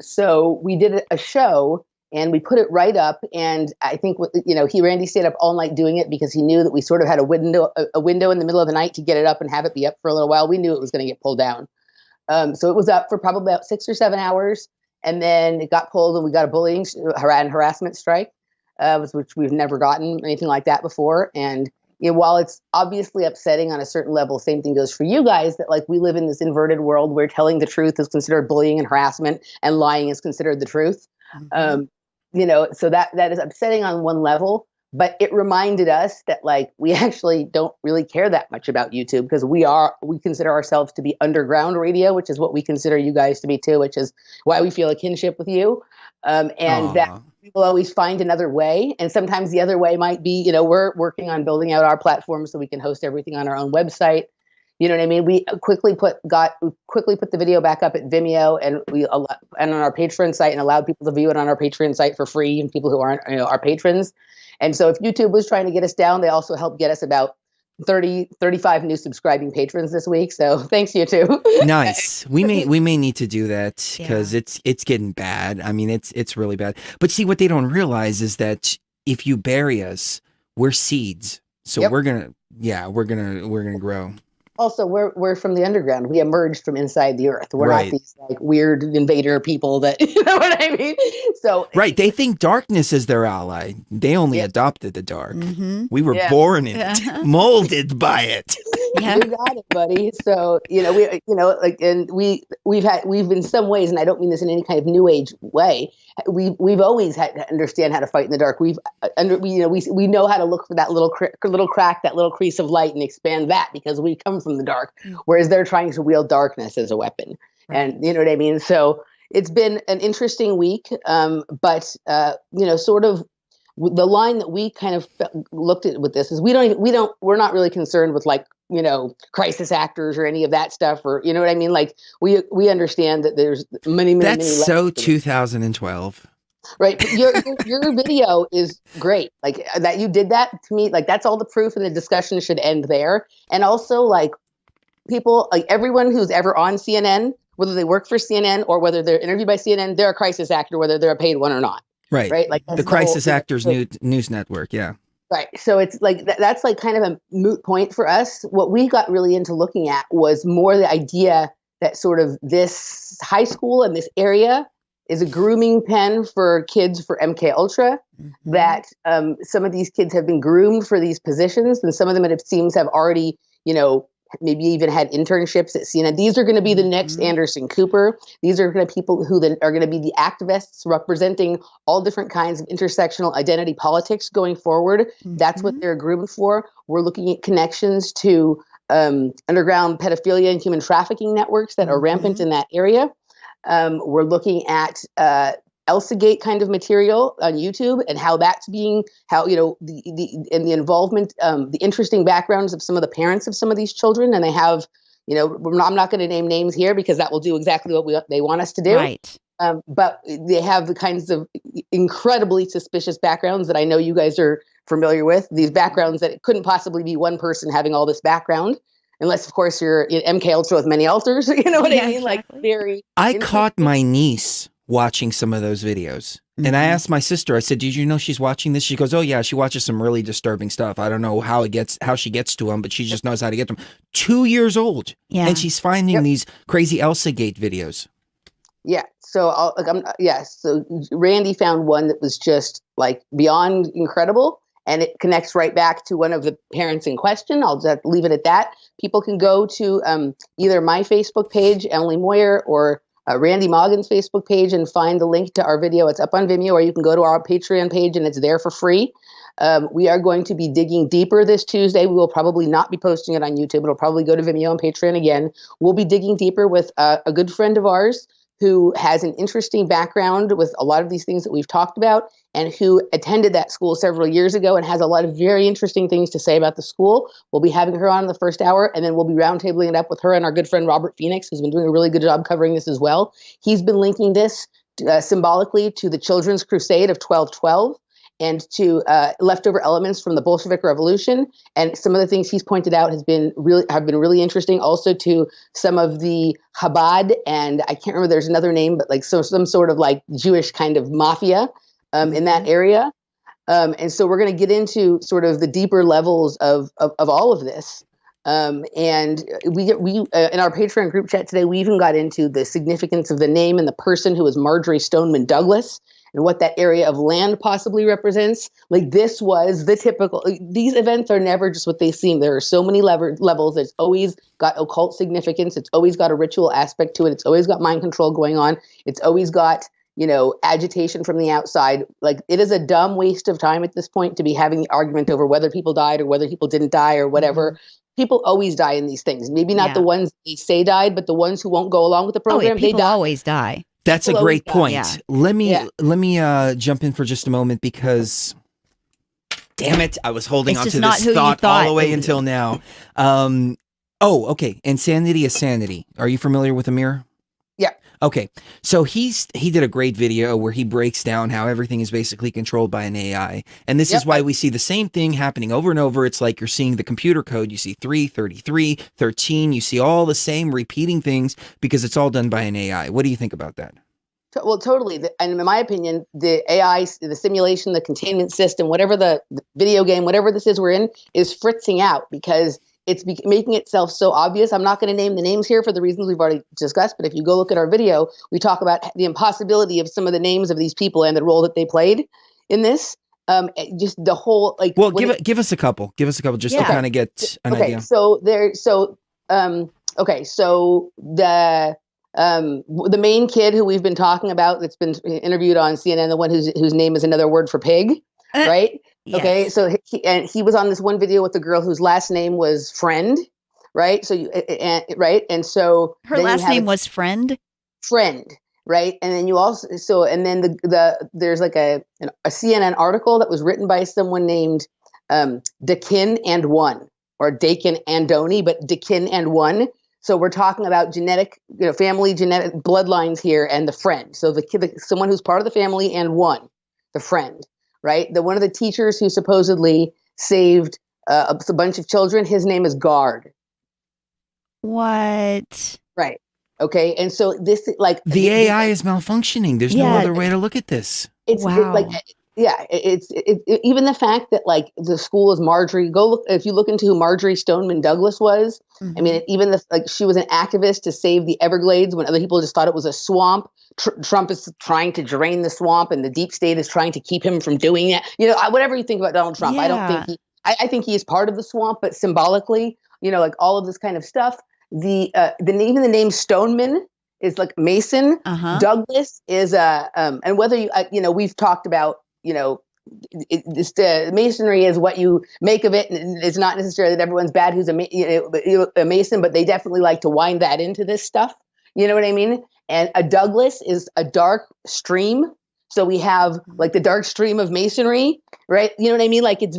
So we did a show and we put it right up. And I think, Randy stayed up all night doing it because he knew that we sort of had a window in the middle of the night to get it up and have it be up for a little while. We knew it was going to get pulled down. So it was up for probably about 6 or 7 hours. And then it got pulled and we got a bullying and harassment strike, which we've never gotten anything like that before. And while it's obviously upsetting on a certain level, same thing goes for you guys, that we live in this inverted world where telling the truth is considered bullying and harassment and lying is considered the truth. Mhm. So that is upsetting on one level, but it reminded us that like we actually don't really care that much about YouTube because we consider ourselves to be underground radio, which is what we consider you guys to be too, which is why we feel a kinship with you, and that Aw. we will always find another way. And sometimes the other way might be, we're working on building out our platform so we can host everything on our own website. You know what I mean? We quickly put the video back up at Vimeo and and on our Patreon site and allowed people to view it on our Patreon site for free and people who aren't our patrons. And so if YouTube was trying to get us down, they also helped get us about 35 new subscribing patrons this week. So thanks, YouTube. Nice. We may need to do that because Yeah. it's getting bad. I mean, it's really bad. But see, what they don't realize is that if you bury us, we're seeds. So Yep. we're gonna grow. Also, we're from the underground. We emerged from inside the earth. We're Right. not these like weird invader people that you know what I mean. So Right. They think darkness is their ally. They only Yeah. adopted the dark. Mhm. We were Yeah. born in it, Yeah. molded by it. Yeah. you got it, buddy. So we've in some ways, and I don't mean this in any kind of new age way. We've always had to understand how to fight in the dark. We know how to look for that little crack, that little crease of light, and expand that because we come from the dark. Mm. Whereas they're trying to wield darkness as a weapon, and you know what I mean. So it's been an interesting week, but sort of the line that we kind of looked at with this is we're not really concerned with like crisis actors or any of that stuff, or you know what I mean. Like we understand that there's many That's so levels to it. 2012. Right. But your video is great. Like that you did that to me. Like that's all the proof, and the discussion should end there. And also, like people, like everyone who's ever on CNN, whether they work for CNN or whether they're interviewed by CNN, they're a crisis actor, whether they're a paid one or not. Right. Right. Like that's The Crisis whole, Actors News Network. Yeah. Right. So it's like that's like kind of a moot point for us. What we got really into looking at was more the idea that sort of this high school and this area is a grooming pen for kids for MK Ultra. Mhm. That some of these kids have been groomed for these positions, and some of them it seems have already, maybe even had internships at CNN. These are going to be the next Mhm. Anderson Cooper. These are going to people who then are going to be the activists representing all different kinds of intersectional identity politics going forward. That's what Mhm. they're groomed for. We're looking at connections to underground pedophilia and human trafficking networks that are rampant in that area. We're looking at Elsagate kind of material on YouTube and how that's being, the involvement, the interesting backgrounds of some of the parents of some of these children. And they have, I'm not going to name names here because that will do exactly what they want us to do. Right. But they have the kinds of incredibly suspicious backgrounds that I know you guys are familiar with. These backgrounds that it couldn't possibly be one person having all this background. Unless, of course, you're MK Ultra with many alters. You know what Yeah, I mean? Like exactly. very. I caught my niece watching some of those videos. And I Mhm. asked my sister, I said, did you know she's watching this? She goes, oh yeah, she watches some really disturbing stuff. I don't know how she gets to them, but she just knows how to get them. 2 years old. Yeah. And she's finding Yep. these crazy Elsa Gate videos. Yeah. So So Randy found one that was just like beyond incredible, and it connects right back to one of the parents in question. I'll just leave it at that. People can go to either my Facebook page, Emily Moyer, or Randy Moggin's Facebook page and find the link to our video. It's up on Vimeo, or you can go to our Patreon page and it's there for free. We are going to be digging deeper this Tuesday. We will probably not be posting it on YouTube. It'll probably go to Vimeo and Patreon again. We'll be digging deeper with a good friend of ours who has an interesting background with a lot of these things that we've talked about, and who attended that school several years ago and has a lot of very interesting things to say about the school. We'll be having her on in the first hour, and then we'll be roundtabling it up with her and our good friend Robert Phoenix, who's been doing a really good job covering this as well. He's been linking this symbolically to the Children's Crusade of 1212 and to leftover elements from the Bolshevik Revolution. And some of the things he's pointed out have been really interesting. Also to some of the Chabad, and I can't remember, there's another name, but like some sort of like Jewish kind of mafia in that area. And so we're going to get into sort of the deeper levels of all of this. And we in our Patreon group chat today, we even got into the significance of the name and the person who was Marjorie Stoneman Douglas, and what that area of land possibly represents. Like this was the typical, these events are never just what they seem. There are so many levels. It's always got occult significance. It's always got a ritual aspect to it. It's always got mind control going on. It's always got, agitation from the outside. Like, it is a dumb waste of time at this point to be having the argument over whether people died or whether people didn't die or whatever. People always die in these things. Maybe not the ones they say died, but the ones who won't go along with the program, people they die. always die. That's a great point. Yeah. Let me jump in for just a moment because, damn it, I was holding on to this thought all the way until now. Okay. Insanity is sanity. Are you familiar with Amir? Yeah. Okay. So he did a great video where he breaks down how everything is basically controlled by an AI. And this is why we see the same thing happening over and over. It's like you're seeing the computer code. You see 3, 33, 13. You see all the same repeating things because it's all done by an AI. What do you think about that? Well, totally. And in my opinion, the AI, the simulation, the containment system, whatever the video game, whatever this is we're in, is fritzing out because it's making itself so obvious. I'm not going to name the names here for the reasons we've already discussed, but if you go look at our video, we talk about the impossibility of some of the names of these people and the role that they played in this. Just the whole like. Well, give us a couple. Give us a couple just to kind of get an idea. So the main kid who we've been talking about that's been interviewed on CNN, the one whose name is another word for pig, right? Yes. Okay, so he was on this one video with the girl whose last name was Friend, right? So and so her last name was Friend, right? And then you also there's like a CNN article that was written by someone named Dakin and One or Dakin Andoni, but Dakin and One. So we're talking about genetic, family genetic bloodlines here, and the friend. So someone who's part of the family and one, the friend, right? One of the teachers who supposedly saved a bunch of children, his name is Guard. What? Right. Okay. And so this the AI is malfunctioning. There's no other way to look at this. It's even the fact that like the school is Marjorie. If you look into who Marjorie Stoneman Douglas was. I mean, even she was an activist to save the Everglades when other people just thought it was a swamp. Trump is trying to drain the swamp, and the deep state is trying to keep him from doing it. Whatever you think about Donald Trump, I don't think I think he is part of the swamp, but symbolically, like all of this kind of stuff. Even the name Stoneman is like Mason. Douglas is and whether we've talked about masonry is what you make of it, and it's not necessarily that everyone's bad who's a mason, but they definitely like to wind that into this stuff. You know what I mean? And a Douglas is a dark stream. So we have like the dark stream of masonry, right? You know what I mean? Like it's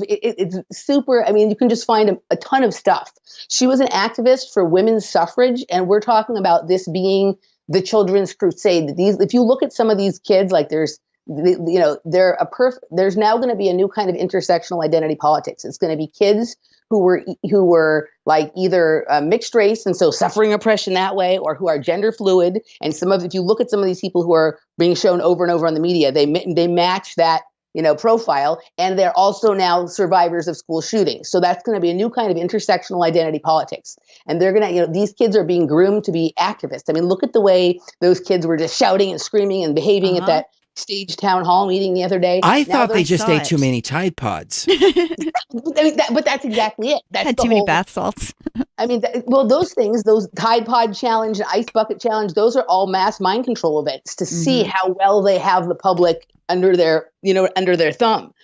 super. I mean, you can just find a ton of stuff. She was an activist for women's suffrage, and we're talking about this being the children's crusade. If you look at some of these kids, like there's now going to be a new kind of intersectional identity politics. It's going to be kids who were like either mixed race and so suffering oppression that way, or who are gender fluid. And if you look at some of these people who are being shown over and over on the media, they match that profile, and they're also now survivors of school shootings. So that's going to be a new kind of intersectional identity politics. And they're going to, these kids are being groomed to be activists. I mean, look at the way those kids were just shouting and screaming and behaving at that stage town hall meeting the other day. I thought they just ate too many Tide Pods. But that's exactly it. Had too many bath salts. I mean, those things, those Tide Pod challenge, ice bucket challenge, those are all mass mind control events to see how well they have the public under their thumb.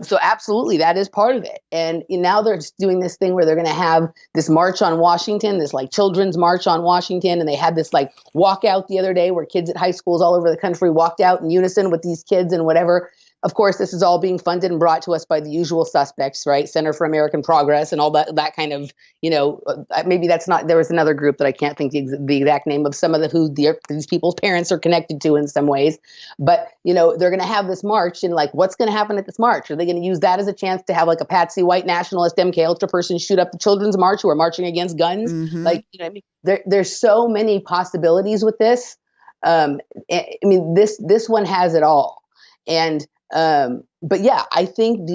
So absolutely, that is part of it. And now they're doing this thing where they're going to have this march on Washington, this like children's march on Washington. And they had this like walkout the other day where kids at high schools all over the country walked out in unison with these kids and whatever. Of course, this is all being funded and brought to us by the usual suspects, right? Center for American Progress and all that kind of, maybe that's not, there was another group that I can't think the exact name of some of these people's parents are connected to in some ways. But, they're going to have this march, and like, what's going to happen at this march? Are they going to use that as a chance to have like a patsy white nationalist MK Ultra person shoot up the children's march who are marching against guns? Like, there's so many possibilities with this. I mean, this one has it all. And, but yeah, I think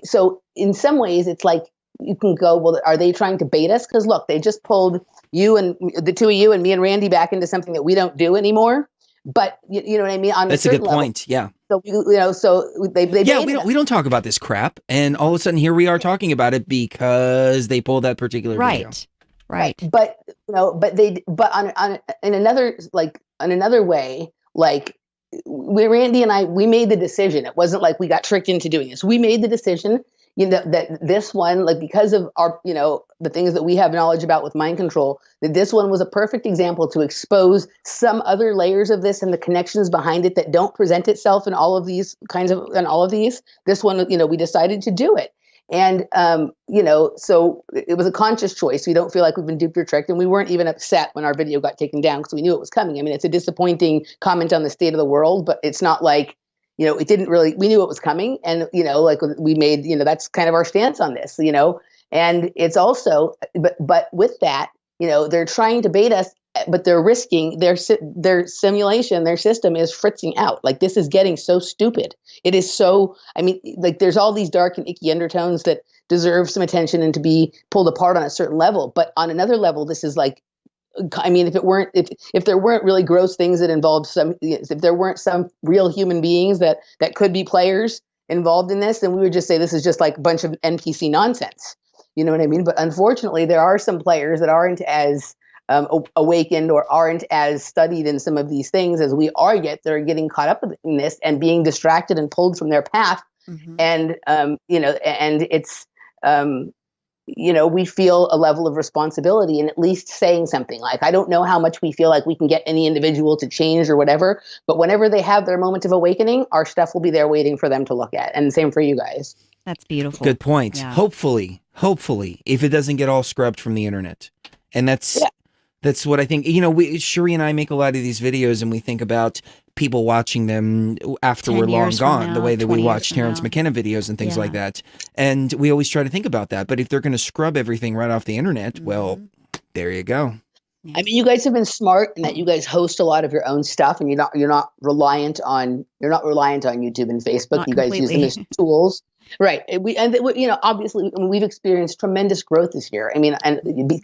so in some ways it's like you can go, well, are they trying to bait us? Because look, they just pulled you and the two of you and me and Randy back into something that we don't do anymore. But you know what I mean? That's a good point. Yeah. So, they we don't talk about this crap. And all of a sudden here we are talking about it because they pulled that particular video. Right. But, in another way, like, Randy and we made the decision. It wasn't like we got tricked into doing this. We made the decision, that this one, like, because of our, the things that we have knowledge about with mind control, that this one was a perfect example to expose some other layers of this and the connections behind it that don't present itself in all of these. This one, we decided to do it. And, so it was a conscious choice. We don't feel like we've been duped or tricked. And we weren't even upset when our video got taken down because we knew it was coming. I mean, it's a disappointing comment on the state of the world, but it's not like, it didn't really, we knew it was coming. And, like we made, that's kind of our stance on this, and it's also, but with that, they're trying to bait us, but they're risking their simulation, their system is fritzing out. Like, this is getting so stupid. It is so, I mean, like, there's all these dark and icky undertones that deserve some attention and to be pulled apart on a certain level. But on another level, this is like, I mean, if there weren't really gross things that involved if there weren't some real human beings that could be players involved in this, then we would just say this is just like a bunch of NPC nonsense. You know what I mean? But unfortunately, there are some players that aren't as awakened or aren't as studied in some of these things as we are yet. They're getting caught up in this and being distracted and pulled from their path. Mm-hmm. And, and it's, we feel a level of responsibility in at least saying something. Like, I don't know how much we feel like we can get any individual to change or whatever, but whenever they have their moment of awakening, our stuff will be there waiting for them to look at. And same for you guys. That's beautiful. Good point. Yeah. Hopefully, if it doesn't get all scrubbed from the internet. And that's what I think. Sherry and I make a lot of these videos and we think about people watching them after we're long gone, the way that we watch Terrence McKenna videos and things like that. And we always try to think about that. But if they're going to scrub everything right off the internet, well, there you go. I mean, you guys have been smart in that you guys host a lot of your own stuff, and you're not reliant on YouTube and Facebook. Not you guys completely. use them as tools, right? Obviously, we've experienced tremendous growth this year. I mean, and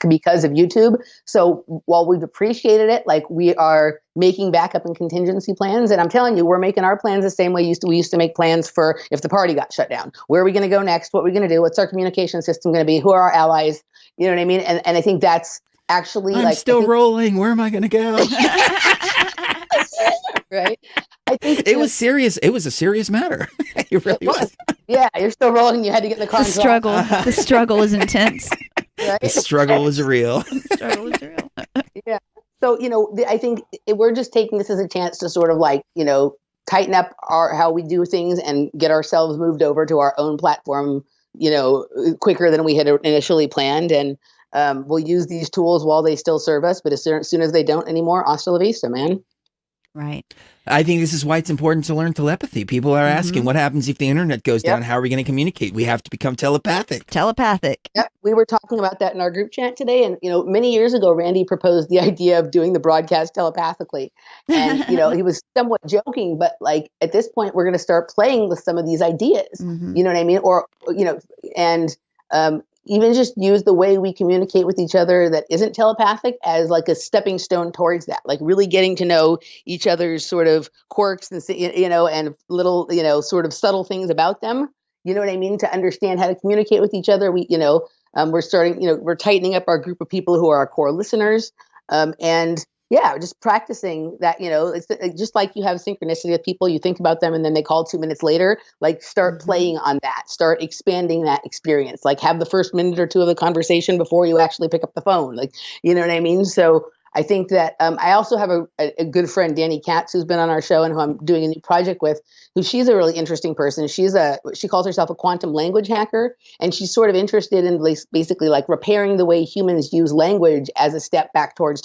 because of YouTube. So while we've appreciated it, like, we are making backup and contingency plans, and I'm telling you, we're making our plans the same way we used to make plans for if the party got shut down. Where are we going to go next? What are we going to do? What's our communication system going to be? Who are our allies? You know what I mean? And I think that's actually, I'm still rolling. Where am I going to go? Right. I think it was serious. It was a serious matter. It really was. Yeah, you're still rolling. You had to get in the car. The struggle is intense. Right? The struggle was real. Yeah. So, I think we're just taking this as a chance to sort of like, tighten up how we do things and get ourselves moved over to our own platform, quicker than we had initially planned. And we'll use these tools while they still serve us, but as soon as they don't anymore, hasta la vista, man. Right. I think this is why it's important to learn telepathy. People are asking, what happens if the internet goes down? How are we going to communicate? We have to become telepathic. Yep. We were talking about that in our group chat today. And, many years ago, Randy proposed the idea of doing the broadcast telepathically. And, he was somewhat joking, but like at this point, we're going to start playing with some of these ideas. Mm-hmm. You know what I mean? Or, and even just use the way we communicate with each other that isn't telepathic as like a stepping stone towards that, like really getting to know each other's sort of quirks and, and little, sort of subtle things about them. You know what I mean? To understand how to communicate with each other. We're starting, we're tightening up our group of people who are our core listeners. And yeah, just practicing that, it's just like you have synchronicity with people, you think about them and then they call 2 minutes later, like start playing on that, start expanding that experience, like have the first minute or two of the conversation before you actually pick up the phone. Like, you know what I mean? So I think that I also have a good friend, Danny Katz, who's been on our show and who I'm doing a new project with, who she's a really interesting person. She calls herself a quantum language hacker. And she's sort of interested in basically like repairing the way humans use language as a step back towards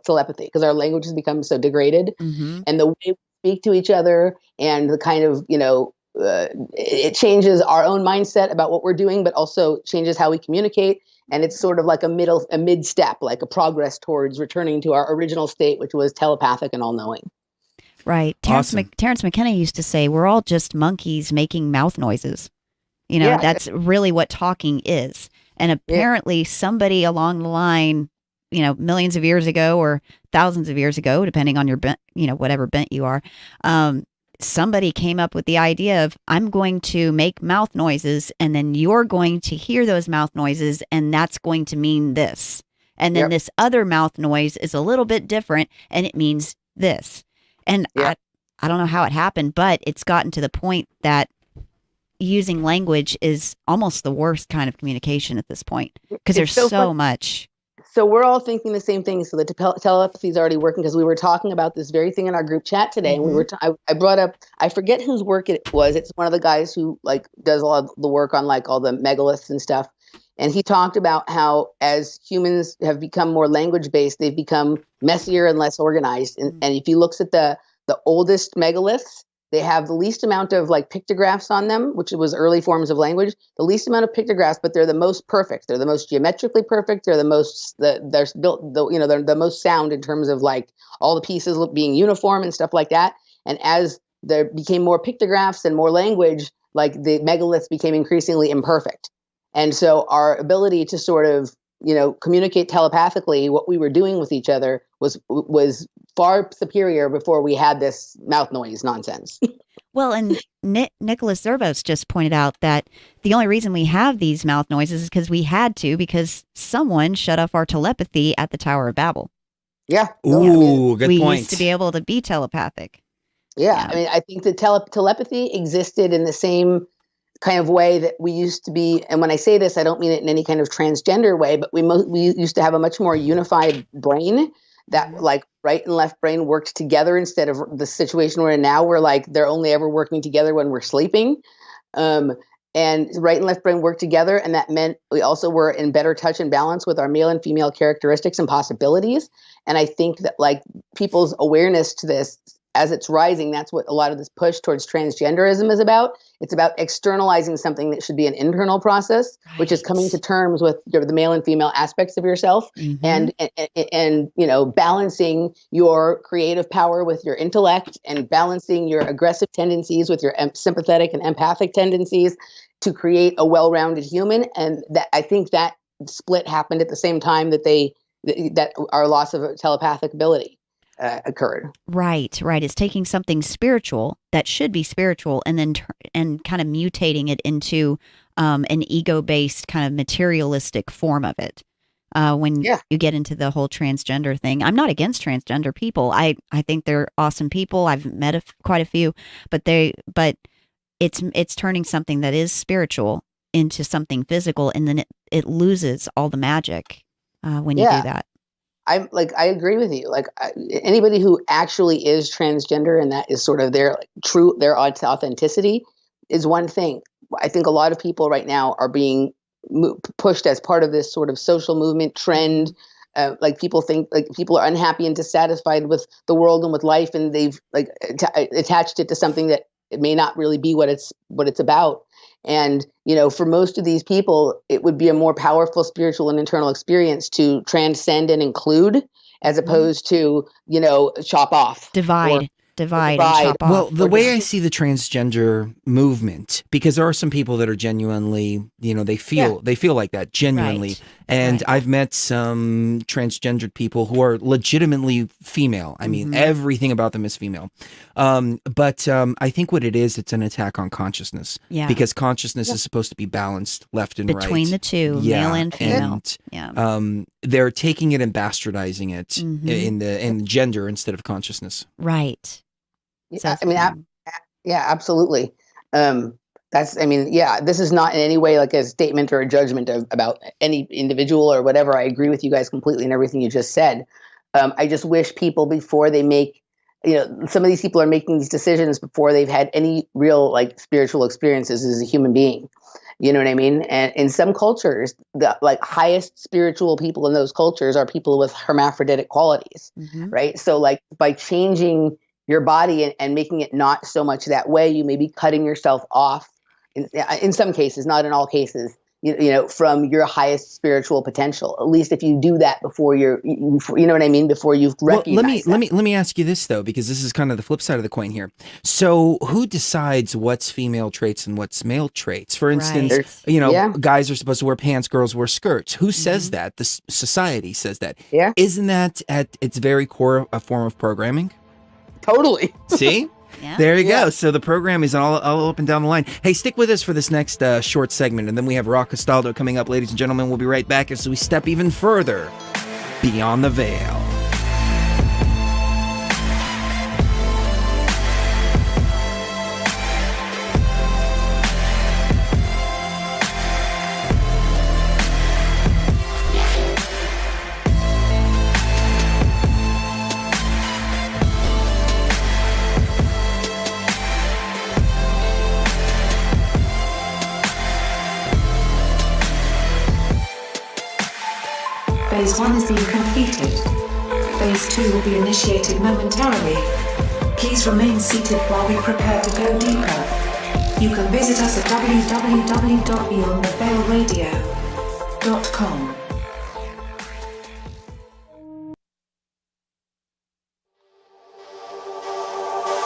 telepathy, because our language has become so degraded. Mm-hmm. And the way we speak to each other and the kind of, it changes our own mindset about what we're doing, but also changes how we communicate. And it's sort of like a mid step, like a progress towards returning to our original state, which was telepathic and all knowing. Right. Terrence McKenna used to say, we're all just monkeys making mouth noises. That's really what talking is. And apparently somebody along the line, millions of years ago or thousands of years ago, depending on your bent, whatever bent you are, somebody came up with the idea of, I'm going to make mouth noises and then you're going to hear those mouth noises and that's going to mean this. And then this other mouth noise is a little bit different and it means this. And I don't know how it happened, but it's gotten to the point that using language is almost the worst kind of communication at this point because there's so much. So we're all thinking the same thing. So the telepathy is already working because we were talking about this very thing in our group chat today, and we were. I brought up. I forget whose work it was. It's one of the guys who like does a lot of the work on like all the megaliths and stuff. And he talked about how as humans have become more language based, they've become messier and less organized. And if you look at the oldest megaliths, they have the least amount of like pictographs on them, which was early forms of language, the least amount of pictographs, but they're the most perfect. They're the most geometrically perfect. They're the most, they're built, they're the most sound in terms of like all the pieces being uniform and stuff like that. And as there became more pictographs and more language, like the megaliths became increasingly imperfect. And so our ability to sort of, communicate telepathically what we were doing with each other was far superior before we had this mouth noise nonsense. Well, and Nicholas Zervos just pointed out that the only reason we have these mouth noises is because we had to, because someone shut off our telepathy at the Tower of Babel. Yeah. Ooh, good point. We used to be able to be telepathic. Yeah. I mean, I think the telepathy existed in the same kind of way that we used to be. And when I say this, I don't mean it in any kind of transgender way, but we used to have a much more unified brain that like right and left brain worked together instead of the situation we're in now, where like they're only ever working together when we're sleeping. And right and left brain worked together. And that meant we also were in better touch and balance with our male and female characteristics and possibilities. And I think that like people's awareness to this, as it's rising, that's what a lot of this push towards transgenderism is about. It's about externalizing something that should be an internal process, which is coming to terms with the male and female aspects of yourself, and balancing your creative power with your intellect, and balancing your aggressive tendencies with your sympathetic and empathic tendencies to create a well-rounded human. And that I think that split happened at the same time that our loss of telepathic ability occurred. Right. It's taking something spiritual that should be spiritual and then and kind of mutating it into an ego-based kind of materialistic form of it. When you get into the whole transgender thing, I'm not against transgender people. I think they're awesome people. I've met quite a few, but it's turning something that is spiritual into something physical, and then it loses all the magic when you do that. I agree with you. Like anybody who actually is transgender and that is sort of their their authenticity is one thing. I think a lot of people right now are being pushed as part of this sort of social movement trend. Like people think like people are unhappy and dissatisfied with the world and with life, and they've like attached it to something that it may not really be what it's about. And, for most of these people, it would be a more powerful spiritual and internal experience to transcend and include, as opposed to, chop off. Divide and chop off. Well, the way I see the transgender movement, because there are some people that are genuinely, they feel like that genuinely. Right. And I've met some transgendered people who are legitimately female. I mean, everything about them is female. But I think what it is, it's an attack on consciousness. Yeah. Because consciousness is supposed to be balanced left and right. Between the two, male and female. And, they're taking it and bastardizing it in gender instead of consciousness. Right. Yeah, absolutely. This is not in any way like a statement or a judgment about any individual or whatever. I agree with you guys completely in everything you just said. I just wish people, before they make, some of these people are making these decisions before they've had any real like spiritual experiences as a human being. You know what I mean? And in some cultures, the like highest spiritual people in those cultures are people with hermaphroditic qualities, right? So like by changing your body and making it not so much that way, you may be cutting yourself off in some cases, not in all cases, from your highest spiritual potential. At least if you do that before you know what I mean, before you've recognized. Let me ask you this though, because this is kind of the flip side of the coin here. So who decides what's female traits and what's male traits? For instance, guys are supposed to wear pants, girls wear skirts. Who says that? The society says that. Yeah. Isn't that at its very core a form of programming? Totally. See? There you go. So the program is all up and down the line. Hey, stick with us for this next short segment, and then we have Rock Castaldo coming up, ladies and gentlemen. We'll be right back as we step even further beyond the veil. Phase 1 has been completed. Phase 2 will be initiated momentarily. Please remain seated while we prepare to go deeper. You can visit us at www.beyondtheveilradio.com.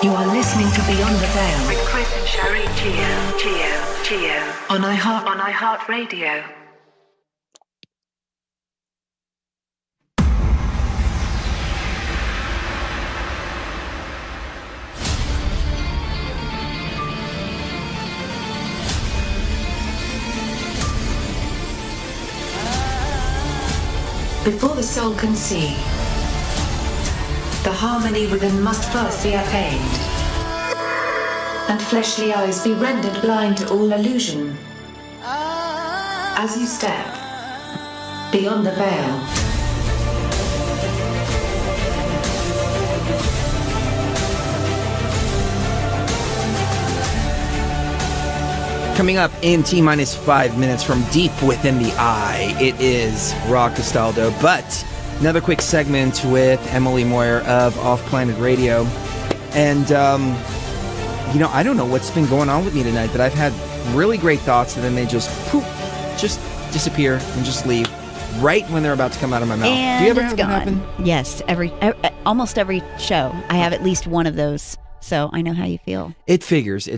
You are listening to Beyond the Veil with Chris and Sherry Gio on iHeartRadio. Before the soul can see, the harmony within must first be attained, and fleshly eyes be rendered blind to all illusion. As you step beyond the veil, Coming up in T-minus 5 minutes from deep within the eye, it is Ra Castaldo. But another quick segment with Emily Moyer of Off Planet Radio. And, I don't know what's been going on with me tonight, but I've had really great thoughts and then they just disappear and just leave right when they're about to come out of my mouth. And do you ever it's have gone. that happen? Yes, almost every show. I have at least one of those, so I know how you feel. It figures.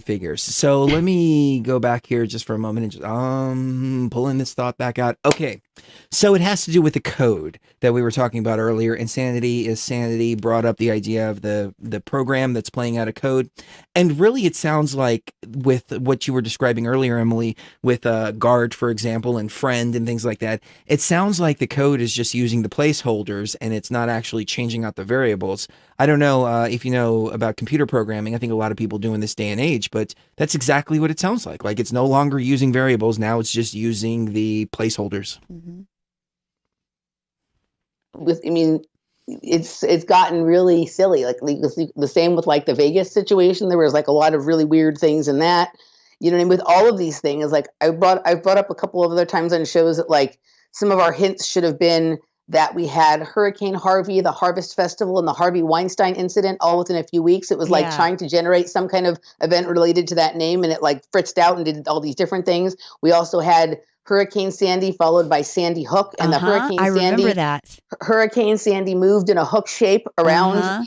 So let me go back here just for a moment and just pulling this thought back out. Okay, so it has to do with the code that we were talking about earlier. Insanity is Sanity brought up the idea of the program that's playing out a code. And really it sounds like with what you were describing earlier, Emily, with guard, for example, and friend and things like that, it sounds like the code is just using the placeholders and it's not actually changing out the variables. I don't know if you know about computer programming. I think a lot of people do in this day and age, but that's exactly what it sounds like. Like it's no longer using variables. Now it's just using the placeholders. Mm-hmm. It's gotten really silly. Like the same with like the Vegas situation. There was like a lot of really weird things in that. You know what I mean? With all of these things, like I've brought up a couple of other times on shows that like some of our hints should have been that we had Hurricane Harvey, the Harvest Festival, and the Harvey Weinstein incident all within a few weeks. It was like trying to generate some kind of event related to that name, and it like fritzed out and did all these different things. We also had Hurricane Sandy followed by Sandy Hook, and the Hurricane I Sandy. remember that. Hurricane Sandy moved in a hook shape around,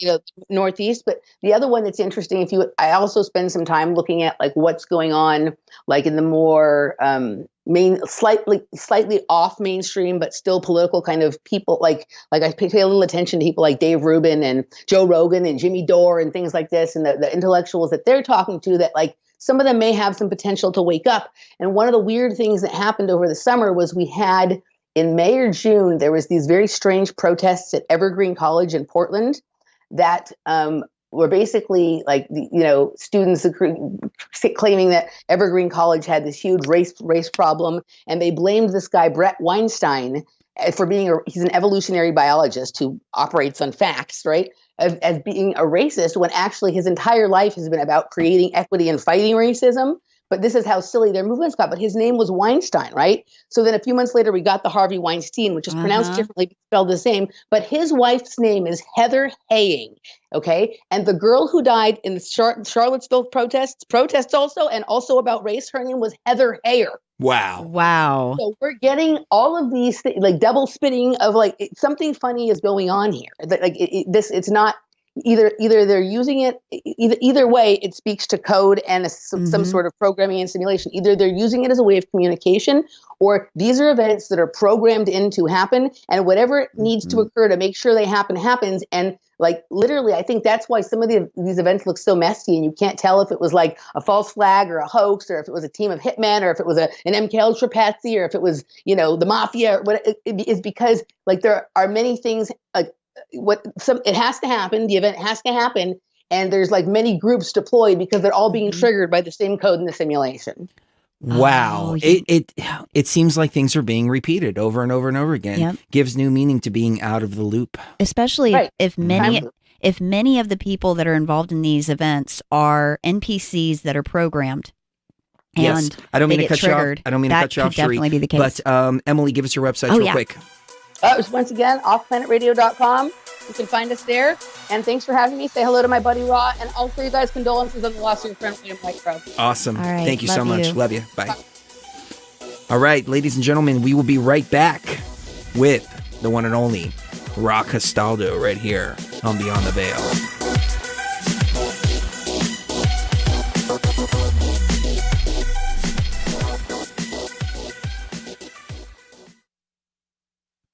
northeast. But the other one that's interesting, I also spend some time looking at like what's going on, like in the more slightly off mainstream, but still political kind of people. Like I pay a little attention to people like Dave Rubin and Joe Rogan and Jimmy Dore and things like this, and the intellectuals that they're talking to that like. Some of them may have some potential to wake up. And one of the weird things that happened over the summer was we had in May or June, there was these very strange protests at Evergreen College in Portland that were basically like, students claiming that Evergreen College had this huge race problem. And they blamed this guy, Brett Weinstein, for he's an evolutionary biologist who operates on facts, right? As being a racist when actually his entire life has been about creating equity and fighting racism. But this is how silly their movements got. But his name was Weinstein, right? So then a few months later, we got the Harvey Weinstein, which is pronounced differently, spelled the same. But his wife's name is Heather Haying, okay? And the girl who died in the Charlottesville protests also, and also about race, her name was Heather Heyer. Wow. So we're getting all of these like double spinning of like something funny is going on here. Like it's not either they're using it either way. It speaks to code and some sort of programming and simulation. Either they're using it as a way of communication, or these are events that are programmed in to happen, and whatever needs to occur to make sure they happens. And like literally, I think that's why some of these events look so messy, and you can't tell if it was like a false flag or a hoax, or if it was a team of hitmen, or if it was an MK Ultra patsy, or if it was the mafia. Or what it is, because like there are many things. It has to happen. The event has to happen, and there's like many groups deployed because they're all being triggered by the same code in the simulation. Wow. It seems like things are being repeated over and over and over again. Yep. Gives new meaning to being out of the loop. Especially if many of the people that are involved in these events are NPCs that are programmed. Yes. And I don't mean to cut you off. triggered. I don't mean to cut you off, That could definitely be the case. But Emily, give us your website real quick. Once again, offplanetradio.com. You can find us there. And thanks for having me. Say hello to my buddy Raw, and also you guys condolences on the loss of your friend William Whitecrow. Awesome. All right, Thank you so love much. you. Love you. Bye. All right, ladies and gentlemen, we will be right back with the one and only Ra Castaldo right here on Beyond the Veil.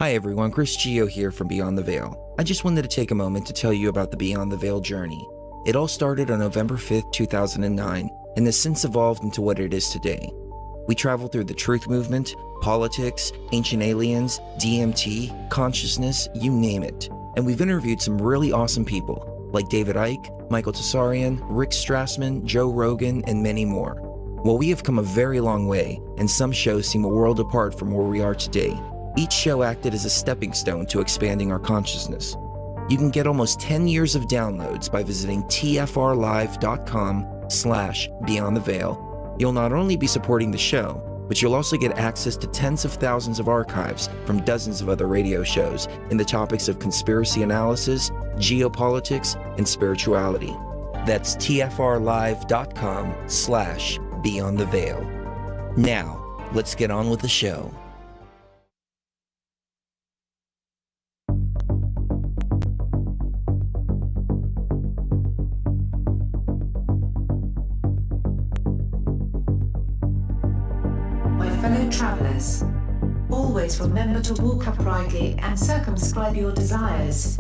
Hi everyone, Chris Gio here from Beyond the Veil. I just wanted to take a moment to tell you about the Beyond the Veil journey. It all started on November 5th, 2009, and has since evolved into what it is today. We travel through the truth movement, politics, ancient aliens, DMT, consciousness, you name it. And we've interviewed some really awesome people, like David Icke, Michael Tsarian, Rick Strassman, Joe Rogan, and many more. Well, we have come a very long way, and some shows seem a world apart from where we are today. Each show acted as a stepping stone to expanding our consciousness. You can get almost 10 years of downloads by visiting tfrlive.com/Beyond the Veil. You'll not only be supporting the show, but you'll also get access to tens of thousands of archives from dozens of other radio shows in the topics of conspiracy analysis, geopolitics, and spirituality. That's tfrlive.com/Beyond the Veil. Now, let's get on with the show. Fellow travelers, always remember to walk uprightly and circumscribe your desires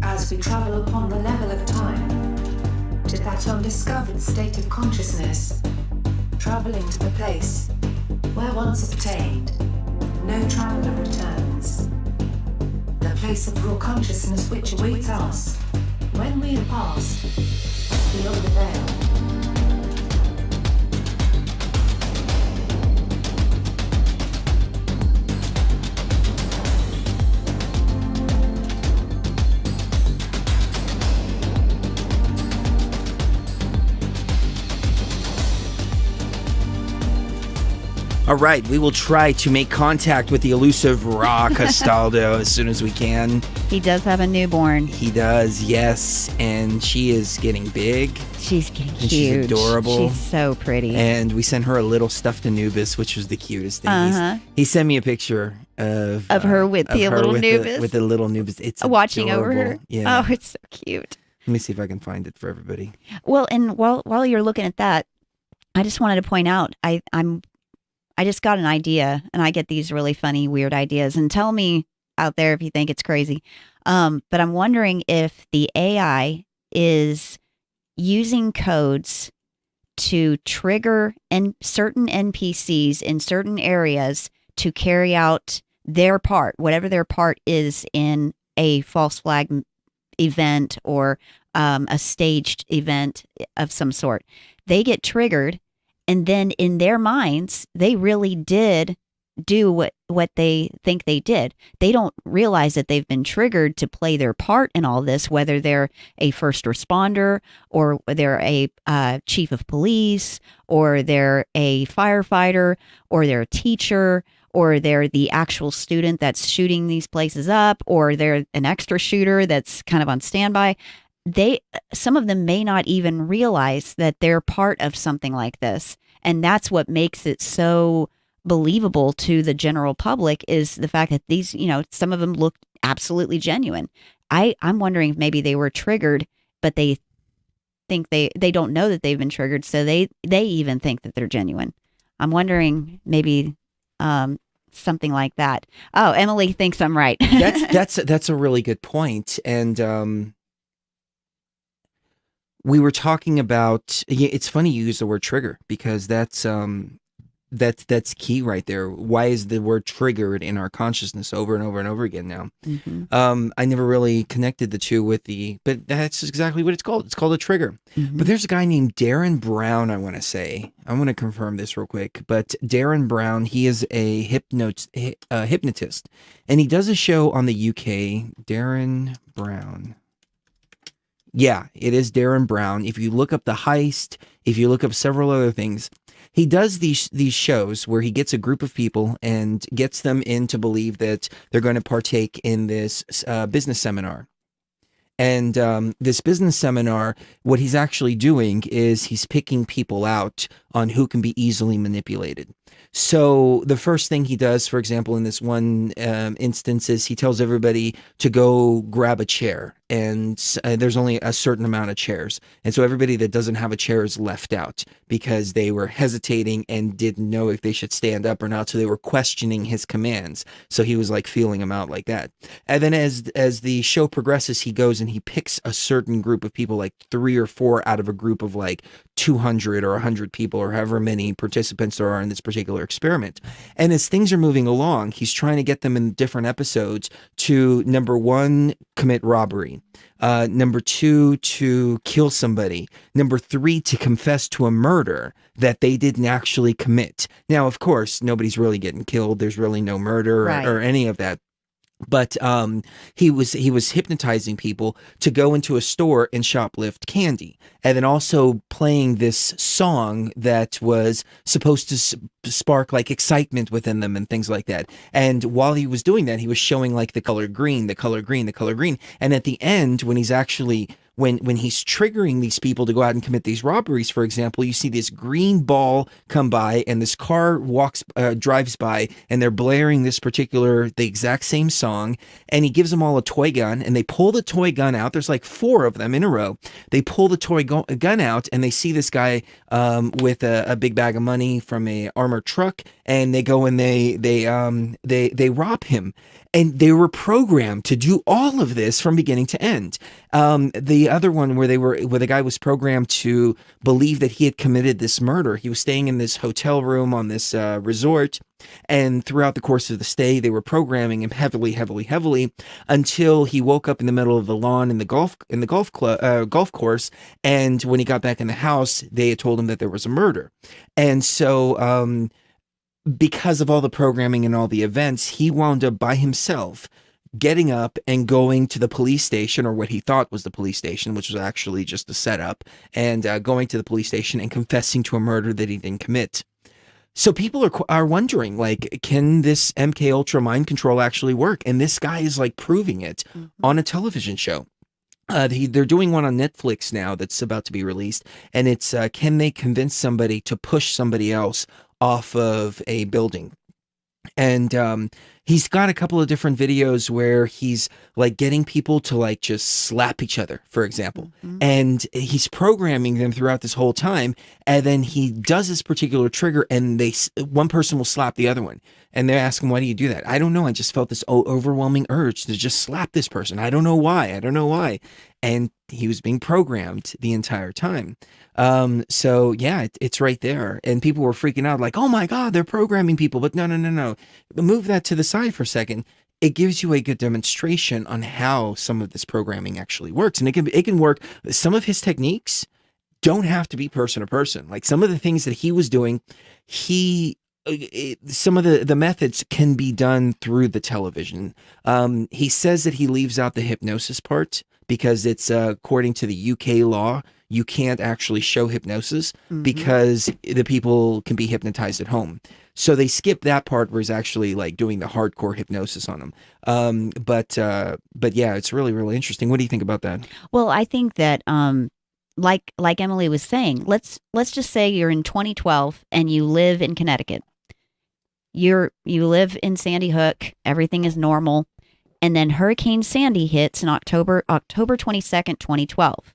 as we travel upon the level of time to that undiscovered state of consciousness, traveling to the place where once obtained, no traveler returns. The place of raw consciousness which awaits us when we have passed beyond the veil. All right, we will try to make contact with the elusive Ra Castaldo as soon as we can. He does have a newborn. He does, yes, and she is getting big. She's getting and huge. She's adorable. She's so pretty. And we sent her a little stuffed Anubis, which was the cutest thing. He sent me a picture of her with the little Anubis. With the little Anubis. It's watching adorable. over her. Yeah. Oh, it's so cute. Let me see if I can find it for everybody. Well, and while you're looking at that, I just wanted to point out I just got an idea, and I get these really funny, weird ideas. And tell me out there if you think it's crazy. But I'm wondering if the AI is using codes to trigger certain NPCs in certain areas to carry out their part, whatever their part is in a false flag event or a staged event of some sort. They get triggered. And then in their minds, they really did do what they think they did. They don't realize that they've been triggered to play their part in all this, whether they're a first responder or they're a chief of police or they're a firefighter or they're a teacher or they're the actual student that's shooting these places up or they're an extra shooter that's kind of on standby. Some of them may not even realize that they're part of something like this. And that's what makes it so believable to the general public is the fact that these, some of them look absolutely genuine. I'm wondering if maybe they were triggered, but they think they don't know that they've been triggered. So they even think that they're genuine. I'm wondering maybe, something like that. Oh, Emily thinks I'm right. That's a really good point. And, we were talking about, it's funny you use the word trigger because that's key right there. Why is the word triggered in our consciousness over and over and over again now? Mm-hmm. I never really connected the two but that's exactly what it's called. It's called a trigger. Mm-hmm. But there's a guy named Darren Brown, I want to say. I want to confirm this real quick. But Darren Brown, he is a hypnotist. And he does a show on the UK. Darren Brown. Yeah, it is Darren Brown. If you look up The Heist, if you look up several other things, he does these shows where he gets a group of people and gets them in to believe that they're going to partake in this business seminar. And this business seminar, what he's actually doing is he's picking people out on who can be easily manipulated. So the first thing he does, for example, in this one instance, is he tells everybody to go grab a chair. And there's only a certain amount of chairs. And so everybody that doesn't have a chair is left out because they were hesitating and didn't know if they should stand up or not. So they were questioning his commands. So he was like feeling them out like that. And then as the show progresses, he goes and he picks a certain group of people, like 3 or 4 out of a group of like 200 or 100 people or however many participants there are in this particular experiment. And as things are moving along, he's trying to get them in different episodes to, number 1, commit robbery. Number 2, to kill somebody. Number 3, to confess to a murder that they didn't actually commit. Now, of course, nobody's really getting killed. There's really no murder or any of that. But he was hypnotizing people to go into a store and shoplift candy, and then also playing this song that was supposed to spark like excitement within them and things like that. And while he was doing that, he was showing like the color green, the color green, the color green. And at the end, when he's actually when he's triggering these people to go out and commit these robberies, for example, you see this green ball come by and this car drives by and they're blaring the exact same song, and he gives them all a toy gun and they pull the toy gun out. There's like 4 of them in a row. They pull the toy gun out and they see this guy with a big bag of money from a armored truck, and they go and they rob him. And they were programmed to do all of this from beginning to end. The other one where the guy was programmed to believe that he had committed this murder. He was staying in this hotel room on this resort, and throughout the course of the stay, they were programming him heavily, until he woke up in the middle of the lawn in the golf course. And when he got back in the house, they had told him that there was a murder. And so, because of all the programming and all the events, he wound up by himself getting up and going to the police station, or what he thought was the police station, which was actually just a setup, and going to the police station and confessing to a murder that he didn't commit. So people are wondering, like, can this MK Ultra mind control actually work? And this guy is like proving it on a television show. They're doing one on Netflix now that's about to be released, and it's can they convince somebody to push somebody else off of a building? And he's got a couple of different videos where he's like getting people to like just slap each other, for example. And he's programming them throughout this whole time. And then he does this particular trigger, and one person will slap the other one. And they ask him, why do you do that? I don't know. I just felt this overwhelming urge to just slap this person. I don't know why. And he was being programmed the entire time. So yeah, it's right there. And people were freaking out like, oh my God, they're programming people. But no. Move that to the side for a second. It gives you a good demonstration on how some of this programming actually works. And it can work. Some of his techniques don't have to be person to person. Like some of the things that he was doing, some of the methods can be done through the television. He says that he leaves out the hypnosis part because it's according to the UK law, you can't actually show hypnosis because the people can be hypnotized at home. So they skip that part where he's actually like doing the hardcore hypnosis on them. But yeah, it's really, really interesting. What do you think about that? Well, I think that like Emily was saying, let's just say you're in 2012 and you live in Connecticut. You live in Sandy Hook, everything is normal, and then Hurricane Sandy hits in October 22nd, 2012.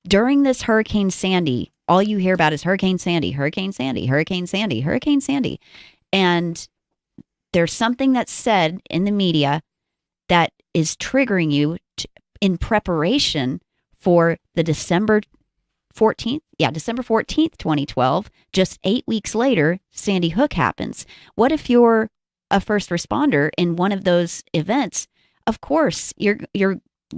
During this Hurricane Sandy, all you hear about is Hurricane Sandy, Hurricane Sandy, Hurricane Sandy, Hurricane Sandy. And there's something that's said in the media that is triggering you in preparation for the December 14th, 2012, just 8 weeks later, Sandy Hook happens. What if you're a first responder in one of those events? Of course, you're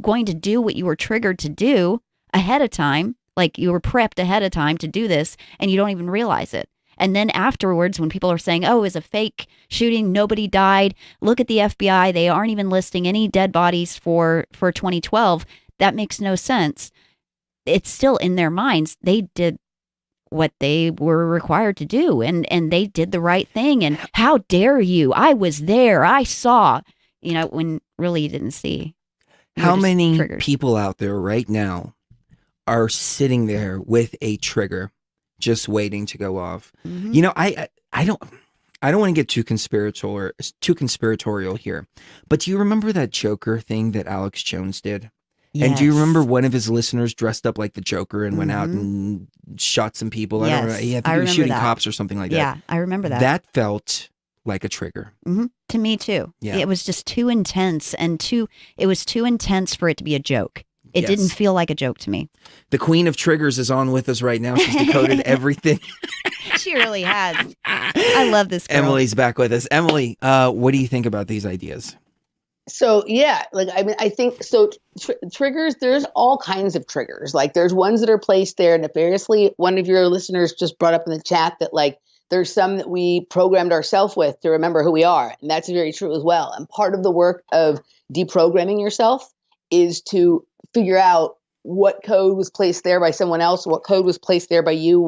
going to do what you were triggered to do ahead of time, like you were prepped ahead of time to do this, and you don't even realize it. And then afterwards, when people are saying, oh, it was a fake shooting, nobody died, look at the FBI, they aren't even listing any dead bodies for 2012, that makes no sense. It's still in their minds. They did what they were required to do, and they did the right thing. And how dare you? I was there. I saw. When really you didn't see. How many people out there right now are sitting there with a trigger just waiting to go off? Mm-hmm. I don't want to get too conspiratorial here, but do you remember that Joker thing that Alex Jones did? Yes. And do you remember one of his listeners dressed up like the Joker and went out and shot some people? Yes. I don't know. I think he was shooting cops or something like that. Yeah, I remember that. That felt like a trigger. Mm-hmm. To me too. Yeah. It was just too intense, it was too intense for it to be a joke. It didn't feel like a joke to me. The queen of triggers is on with us right now. She's decoded everything. She really has. I love this girl. Emily's back with us. Emily, what do you think about these ideas? So yeah, I think so. Triggers. There's all kinds of triggers. Like there's ones that are placed there nefariously. One of your listeners just brought up in the chat that there's some that we programmed ourselves with to remember who we are, and that's very true as well. And part of the work of deprogramming yourself is to figure out what code was placed there by someone else, what code was placed there by you,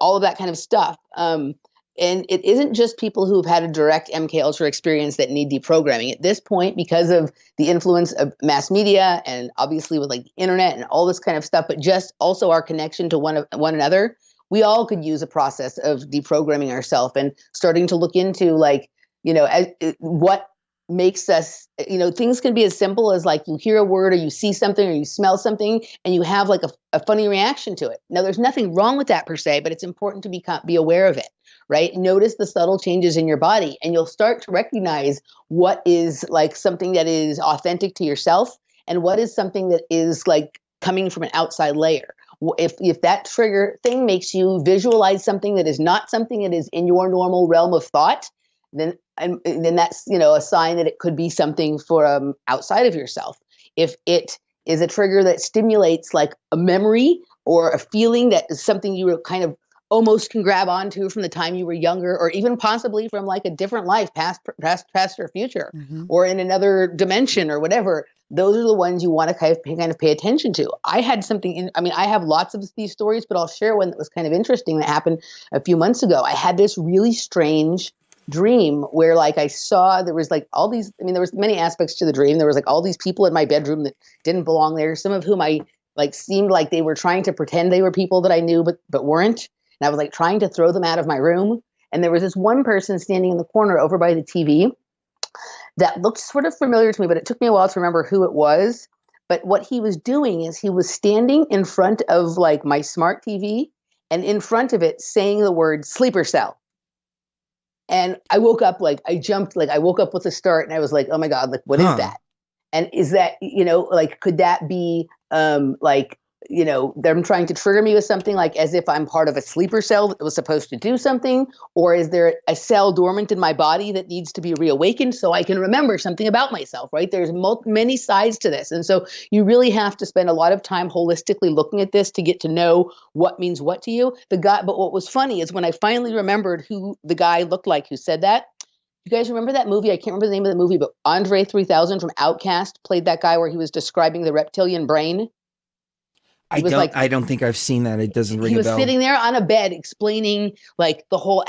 all of that kind of stuff. And it isn't just people who've had a direct MK Ultra experience that need deprogramming. At this point, because of the influence of mass media and obviously with the internet and all this kind of stuff, but just also our connection to one another, we all could use a process of deprogramming ourselves and starting to look into what makes us, things can be as simple as you hear a word or you see something or you smell something and you have a funny reaction to it. Now, there's nothing wrong with that per se, but it's important to be aware of it. Right? Notice the subtle changes in your body and you'll start to recognize what is something that is authentic to yourself and what is something that is coming from an outside layer. If that trigger thing makes you visualize something that is not something that is in your normal realm of thought, then that's a sign that it could be something for outside of yourself. If it is a trigger that stimulates a memory or a feeling that is something you were kind of almost can grab onto from the time you were younger, or even possibly from a different life, past or future, or in another dimension or whatever. Those are the ones you want to kind of pay attention to. I had something I have lots of these stories, but I'll share one that was kind of interesting that happened a few months ago. I had this really strange dream where I saw there was all these, there was many aspects to the dream. There was all these people in my bedroom that didn't belong there. Some of whom I seemed like they were trying to pretend they were people that I knew, but weren't. And I was trying to throw them out of my room. And there was this one person standing in the corner over by the TV that looked sort of familiar to me, but it took me a while to remember who it was. But what he was doing is he was standing in front of my smart TV and in front of it saying the word sleeper cell. And I woke up, I jumped, I woke up with a start and I was oh my God, what is that? And is that, could that be them trying to trigger me with something as if I'm part of a sleeper cell that was supposed to do something? Or is there a cell dormant in my body that needs to be reawakened so I can remember something about myself, right? There's many sides to this. And so you really have to spend a lot of time holistically looking at this to get to know what means what to you. But what was funny is when I finally remembered who the guy looked like who said that. You guys remember that movie? I can't remember the name of the movie, but Andre 3000 from Outkast played that guy where he was describing the reptilian brain. I don't think I've seen that. It doesn't ring a bell. He was sitting there on a bed explaining the whole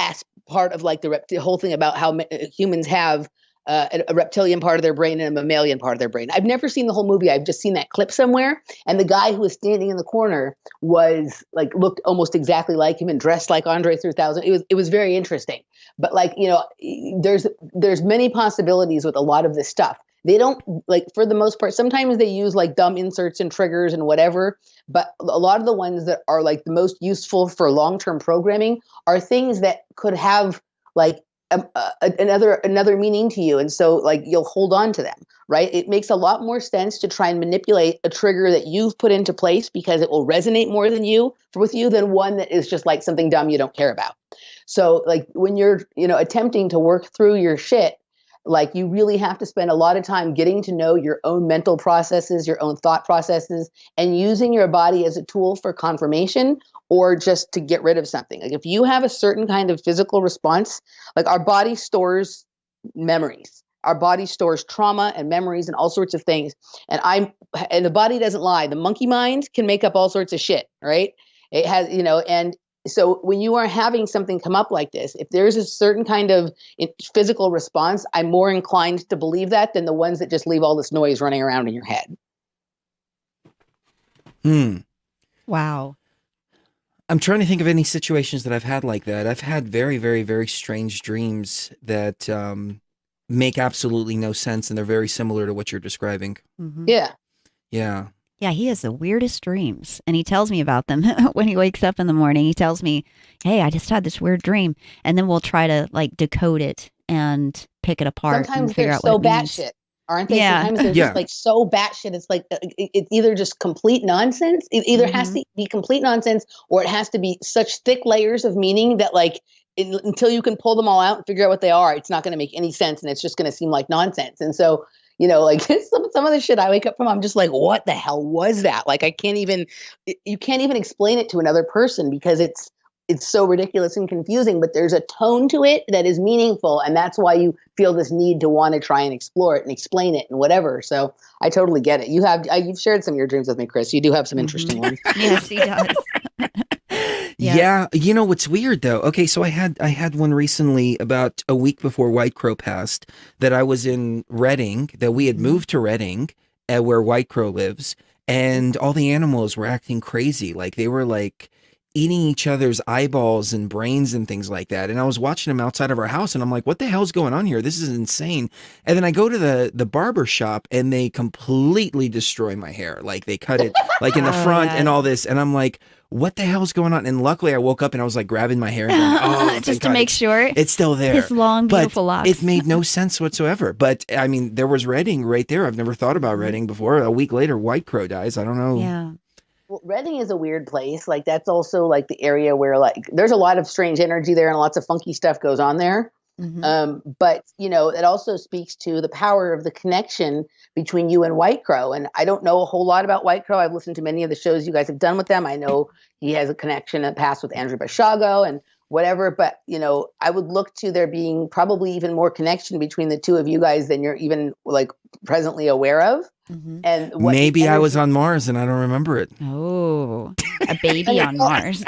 part of the whole thing about how humans have a reptilian part of their brain and a mammalian part of their brain. I've never seen the whole movie. I've just seen that clip somewhere. And the guy who was standing in the corner was looked almost exactly like him and dressed like Andre 3000. It was very interesting. But there's many possibilities with a lot of this stuff. They don't for the most part, sometimes they use dumb inserts and triggers and whatever, but a lot of the ones that are the most useful for long-term programming are things that could have another meaning to you. And so you'll hold on to them, right? It makes a lot more sense to try and manipulate a trigger that you've put into place because it will resonate more with you than one that is just something dumb you don't care about. So when you're, attempting to work through your shit, you really have to spend a lot of time getting to know your own mental processes, your own thought processes, and using your body as a tool for confirmation or just to get rid of something. If you have a certain kind of physical response, our body stores memories. Our body stores trauma and memories and all sorts of things. And the body doesn't lie. The monkey mind can make up all sorts of shit, right? It has, and so when you are having something come up like this, if there's a certain kind of physical response, I'm more inclined to believe that than the ones that just leave all this noise running around in your head. Wow. I'm trying to think of any situations that I've had like that. I've had very, very, very strange dreams that make absolutely no sense, and they're very similar to what you're describing. Mm-hmm. Yeah. Yeah. Yeah, he has the weirdest dreams, and he tells me about them when he wakes up in the morning. He tells me, "Hey, I just had this weird dream," and then we'll try to like decode it and pick it apart Sometimes and figure they're out so what it means. batshit, aren't they? Yeah. Sometimes they're Yeah. just like so batshit. It's like it's either just complete nonsense. It either has to be complete nonsense, or it has to be such thick layers of meaning that like until you can pull them all out and figure out what they are, it's not going to make any sense, and it's just going to seem like nonsense. And so, you know, like some of the shit I wake up from, I'm just like, what the hell was that? Like, you can't even explain it to another person because it's so ridiculous and confusing, but there's a tone to it that is meaningful. And that's why you feel this need to want to try and explore it and explain it and whatever. So I totally get it. You've shared some of your dreams with me, Chris. You do have some interesting ones. Yes, he does. Yeah, you know what's weird though? Okay, so I had one recently about a week before White Crow passed that I was in Reading, that we had moved to Reading, where White Crow lives, and all the animals were acting crazy. Like they were like eating each other's eyeballs and brains and things like that. And I was watching them outside of our house and I'm like, what the hell's going on here? This is insane. And then I go to the barber shop and they completely destroy my hair. Like they cut it like in the front and all this. And I'm like, what the hell's going on? And luckily I woke up and I was like grabbing my hair and going, oh, just to make sure it's still there. His long, beautiful locks. It made no sense whatsoever. But I mean, there was Reading right there. I've never thought about Reading before. A week later, White Crow dies. I don't know. Yeah. Well, Reading is a weird place. Like that's also like the area where like there's a lot of strange energy there and lots of funky stuff goes on there. But you know, it also speaks to the power of the connection between you and White Crow. And I don't know a whole lot about White Crow. I've listened to many of the shows you guys have done with them. I know he has a connection in the past with Andrew Bashago and whatever, but you know, I would look to there being probably even more connection between the two of you guys than you're even like presently aware of. And maybe I was on Mars and I don't remember it. Oh, a baby on Mars.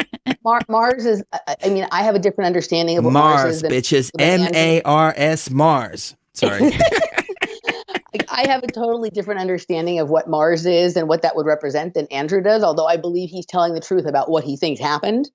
Mars is, I mean, I have a different understanding of what Mars is. Bitches. M-A-R-S, Mars. Sorry. I have a totally different understanding of what Mars is and what that would represent than Andrew does, although I believe he's telling the truth about what he thinks happened.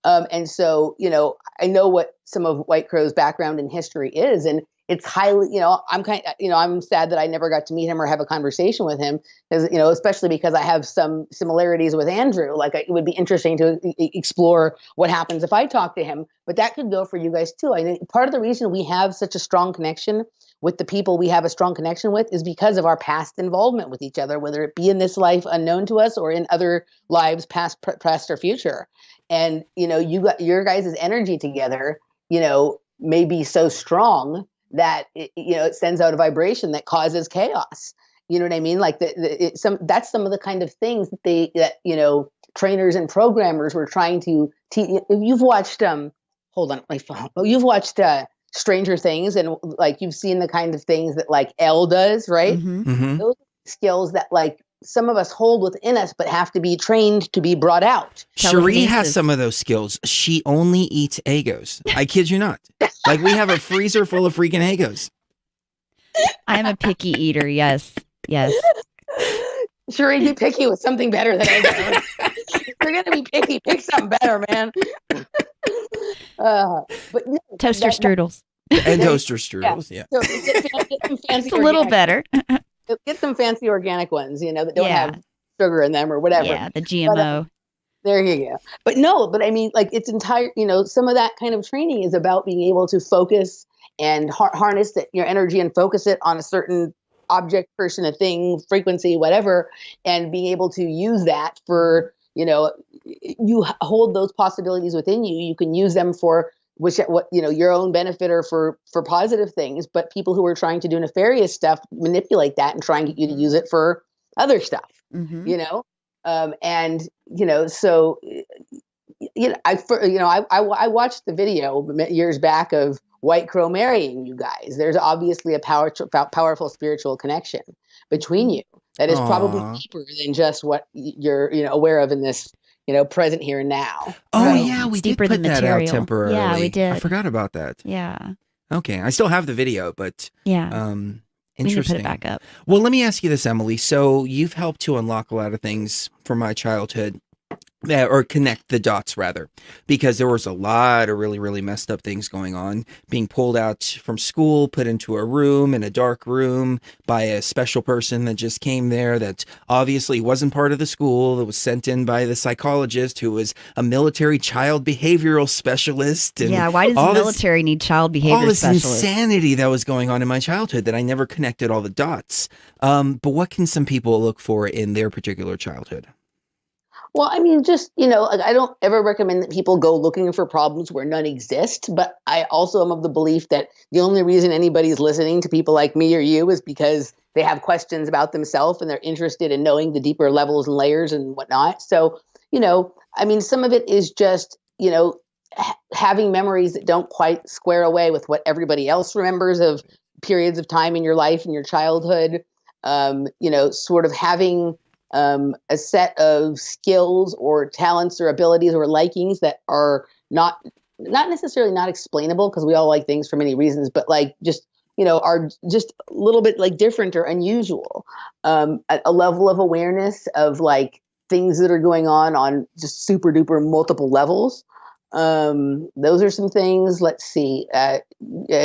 And so, you know, I know what some of White Crow's background and history is, and it's highly, you know, I'm sad that I never got to meet him or have a conversation with him because, you know, especially because I have some similarities with Andrew. Like it would be interesting to explore what happens if I talk to him, but that could go for you guys too. I think part of the reason we have such a strong connection with the people we have a strong connection with is because of our past involvement with each other, whether it be in this life unknown to us or in other lives past, present, or future. And, you know, you got your guys' energy together, you know, may be so strong that it sends out a vibration that causes chaos. You know what I mean? Like that's some of the kind of things that trainers and programmers were trying to teach. If you've watched hold on my phone. Oh, you've watched Stranger Things, and like you've seen the kind of things that like Elle does, right? Those skills that like some of us hold within us, but have to be trained to be brought out. Cherie has some of those skills. She only eats Eggos. I kid you not. Like we have a freezer full of freaking Eggos. I am a picky eater. Yes. Yes. Cherie, be picky with something better than Eggos. If you're going to be picky, pick something better, man. But no, toaster strudels. And toaster strudels, yeah. So get some fancy it's a little better. Get some fancy organic ones, you know, that don't have sugar in them or whatever. Yeah, the GMO. But, there you go. But I mean, like it's entire, you know, some of that kind of training is about being able to focus and harness your energy and focus it on a certain object, person, a thing, frequency, whatever, and being able to use that for, you know, you hold those possibilities within you. You can use them for your own benefit or for positive things, but people who are trying to do nefarious stuff manipulate that and try and get you to use it for other stuff, you know? And, you know, so, you know, I watched the video years back of White Crow marrying you guys. There's obviously a powerful spiritual connection between you that is probably deeper than just what you're, you know, aware of in this present here and now. Oh Right. yeah, we It's did deeper put than that out material. temporarily. Yeah, we did. I forgot about that. Yeah. Okay, I still have the video, but Yeah. interesting. We can put it back up. Well, let me ask you this, Emily. So you've helped to unlock a lot of things from my childhood. Or connect the dots rather, because there was a lot of really, really messed up things going on, being pulled out from school, put into a room, in a dark room by a special person that just came there that obviously wasn't part of the school, that was sent in by the psychologist who was a military child behavioral specialist. And Yeah. Why does the all this- military need child all behavior this specialists? insanity that was going on in my childhood that I never connected all the dots. But what can some people look for in their particular childhood? Well, I mean, just, like, I don't ever recommend that people go looking for problems where none exist. But I also am of the belief that the only reason anybody's listening to people like me or you is because they have questions about themselves and they're interested in knowing the deeper levels and layers and whatnot. So, I mean, some of it is just, having memories that don't quite square away with what everybody else remembers of periods of time in your life and your childhood. Sort of having a set of skills or talents or abilities or likings that are not necessarily not explainable, because we all like things for many reasons, but like just are just a little bit like different or unusual. A level of awareness of like things that are going on just super duper multiple levels. Those are some things. Let's see,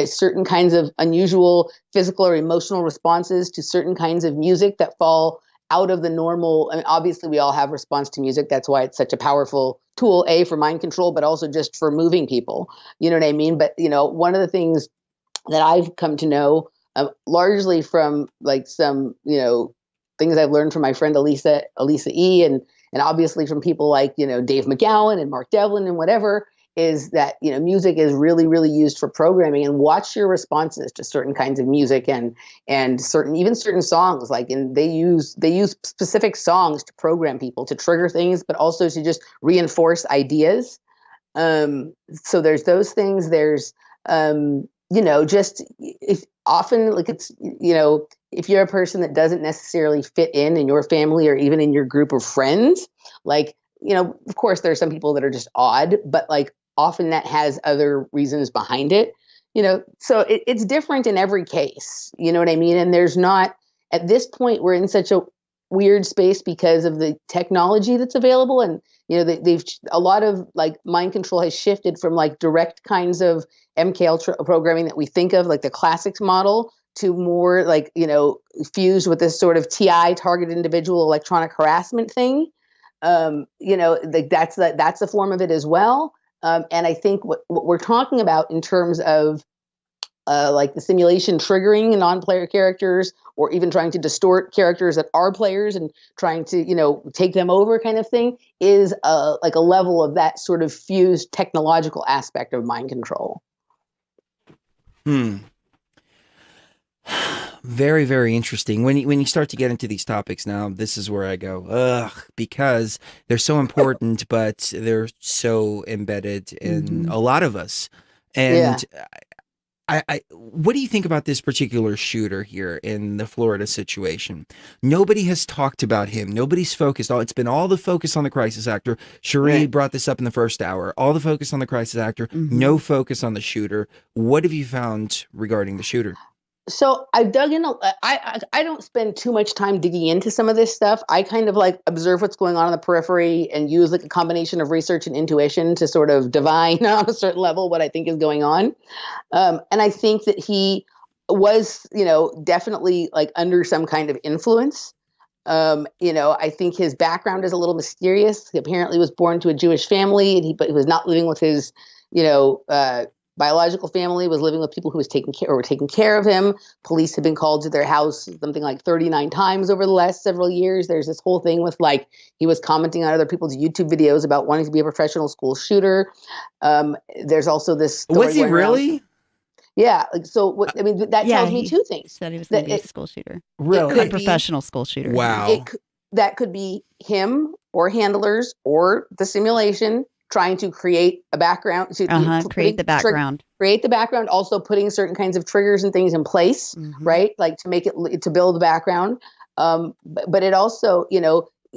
certain kinds of unusual physical or emotional responses to certain kinds of music that fall out of the normal. I mean, obviously we all have response to music. That's why it's such a powerful tool, for mind control, but also just for moving people. You know what I mean? But, one of the things that I've come to know, largely from like some, things I've learned from my friend Elisa E. and obviously from people like, Dave McGowan and Mark Devlin and whatever, is that, music is really, really used for programming, and watch your responses to certain kinds of music and certain songs. Like, and they use specific songs to program people to trigger things, but also to just reinforce ideas. So there's those things. There's, just if often like it's, if you're a person that doesn't necessarily fit in your family or even in your group of friends, like, of course there's some people that are just odd, but like often that has other reasons behind it, so it's different in every case, you know what I mean? And there's not, at this point, we're in such a weird space because of the technology that's available. And, they've a lot of like mind control has shifted from like direct kinds of MKL programming that we think of, like the classics model, to more like, fused with this sort of TI, targeted individual electronic harassment thing. Like that's a form of it as well. And I think what we're talking about in terms of like the simulation triggering non-player characters, or even trying to distort characters that are players and trying to, take them over kind of thing, is like a level of that sort of fused technological aspect of mind control. Very, very interesting. When you start to get into these topics now, this is where I go, ugh, because they're so important, but they're so embedded in a lot of us. And what do you think about this particular shooter here in the Florida situation? Nobody has talked about him. Nobody's focused. It's been all the focus on the crisis actor. Cherie brought this up in the first hour. All the focus on the crisis actor, no focus on the shooter. What have you found regarding the shooter? So I've dug in. I don't spend too much time digging into some of this stuff. I kind of like observe what's going on the periphery and use like a combination of research and intuition to sort of divine on a certain level what I think is going on. And I think that was, definitely like under some kind of influence. I think his background is a little mysterious. He apparently was born to a Jewish family, but he was not living with his, biological family, was living with people who were taking care of him. Police had been called to their house something like 39 times over the last several years. There's this whole thing with like, he was commenting on other people's YouTube videos about wanting to be a professional school shooter. There's also this story. Was he really? Yeah. So what, I mean, that tells me two things. Said he was going to be a school shooter. Really? A professional school shooter. Wow. That could be him or handlers or the simulation trying to create a background. Create the background. Create the background, also putting certain kinds of triggers and things in place, right? Like to make it, to build the background. But it also,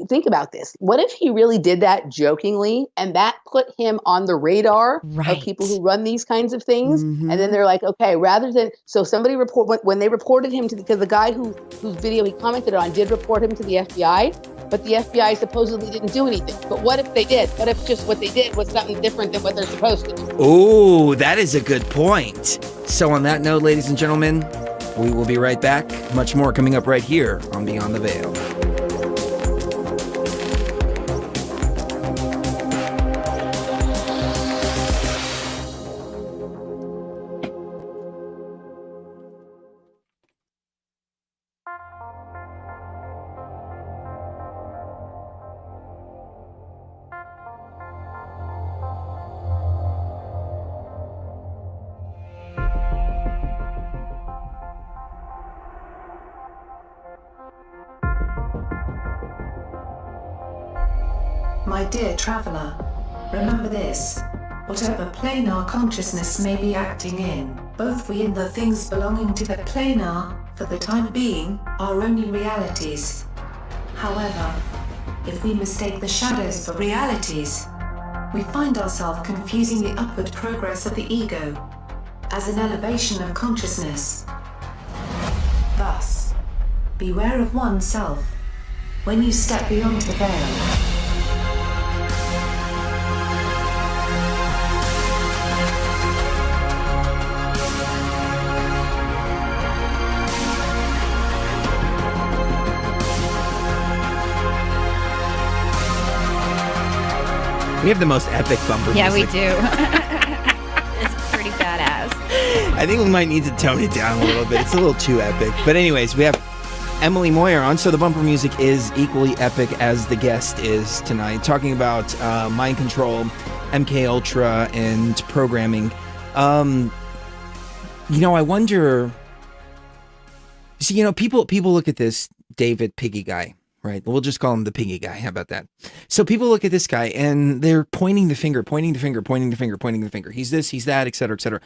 think about this. What if he really did that jokingly and that put him on the radar of people who run these kinds of things? And then they're like, okay, rather than, so somebody when they reported him to, because the guy whose video he commented on did report him to the FBI, but the FBI supposedly didn't do anything. But what if they did? What if just what they did was something different than what they're supposed to do? Oh, that is a good point. So on that note, ladies and gentlemen, we will be right back. Much more coming up right here on Beyond the Veil. My dear traveler, remember this. Whatever plane our consciousness may be acting in, both we and the things belonging to that plane are, for the time being, are only realities. However, if we mistake the shadows for realities, we find ourselves confusing the upward progress of the ego as an elevation of consciousness. Thus, beware of oneself when you step beyond the veil. We have the most epic bumper music. Yeah, we do. It's pretty badass. I think we might need to tone it down a little bit. It's a little too epic. But anyways, we have Emily Moyer on, so the bumper music is equally epic as the guest is tonight, talking about mind control, MK Ultra, and programming. I wonder. See, people look at this David Piggy guy. Right. We'll just call him the piggy guy. How about that? So people look at this guy and they're pointing the finger. He's this, he's that, et cetera, et cetera.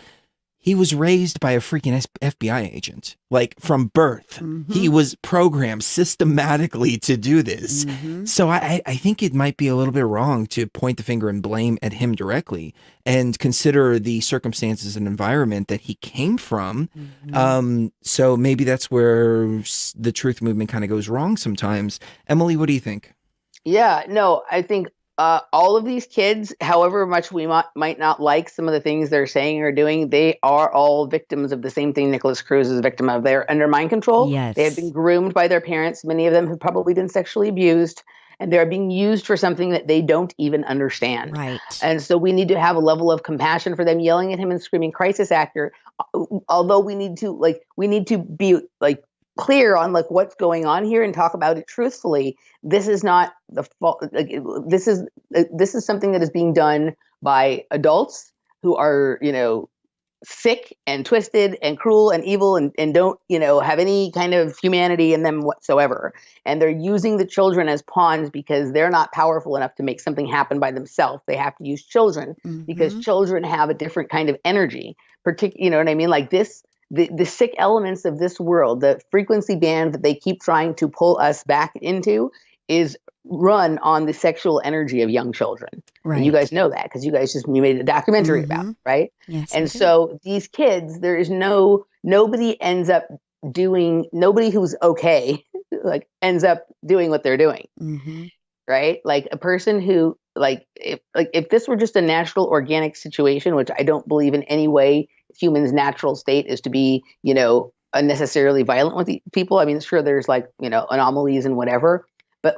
He was raised by a freaking FBI agent, like from birth. Mm-hmm. He was programmed systematically to do this. Mm-hmm. So I think it might be a little bit wrong to point the finger and blame at him directly and consider the circumstances and environment that he came from. Mm-hmm. So maybe that's where the truth movement kind of goes wrong sometimes. Emily, what do you think? Yeah, no, I think all of these kids, however much we might not like some of the things they're saying or doing, they are all victims of the same thing Nicholas Cruz is a victim of. They're under mind control. Yes. They have been groomed by their parents. Many of them have probably been sexually abused, and they're being used for something that they don't even understand. Right. And so we need to have a level of compassion for them. Yelling at him and screaming crisis actor, although we need to be like clear on like what's going on here and talk about it truthfully. This is not the fault. This is something that is being done by adults who are, sick and twisted and cruel and evil and don't, have any kind of humanity in them whatsoever. And they're using the children as pawns because they're not powerful enough to make something happen by themselves. They have to use children because children have a different kind of energy. You know what I mean? Like this. The sick elements of this world, the frequency band that they keep trying to pull us back into is run on the sexual energy of young children. Right. And you guys know that because you made a documentary about it, right? Yes. And so these kids, there is nobody who's okay, like ends up doing what they're doing. Mm-hmm. Right? Like a person who if this were just a natural organic situation, which I don't believe in any way humans' natural state is to be, unnecessarily violent with people. I mean, sure, there's anomalies and whatever, but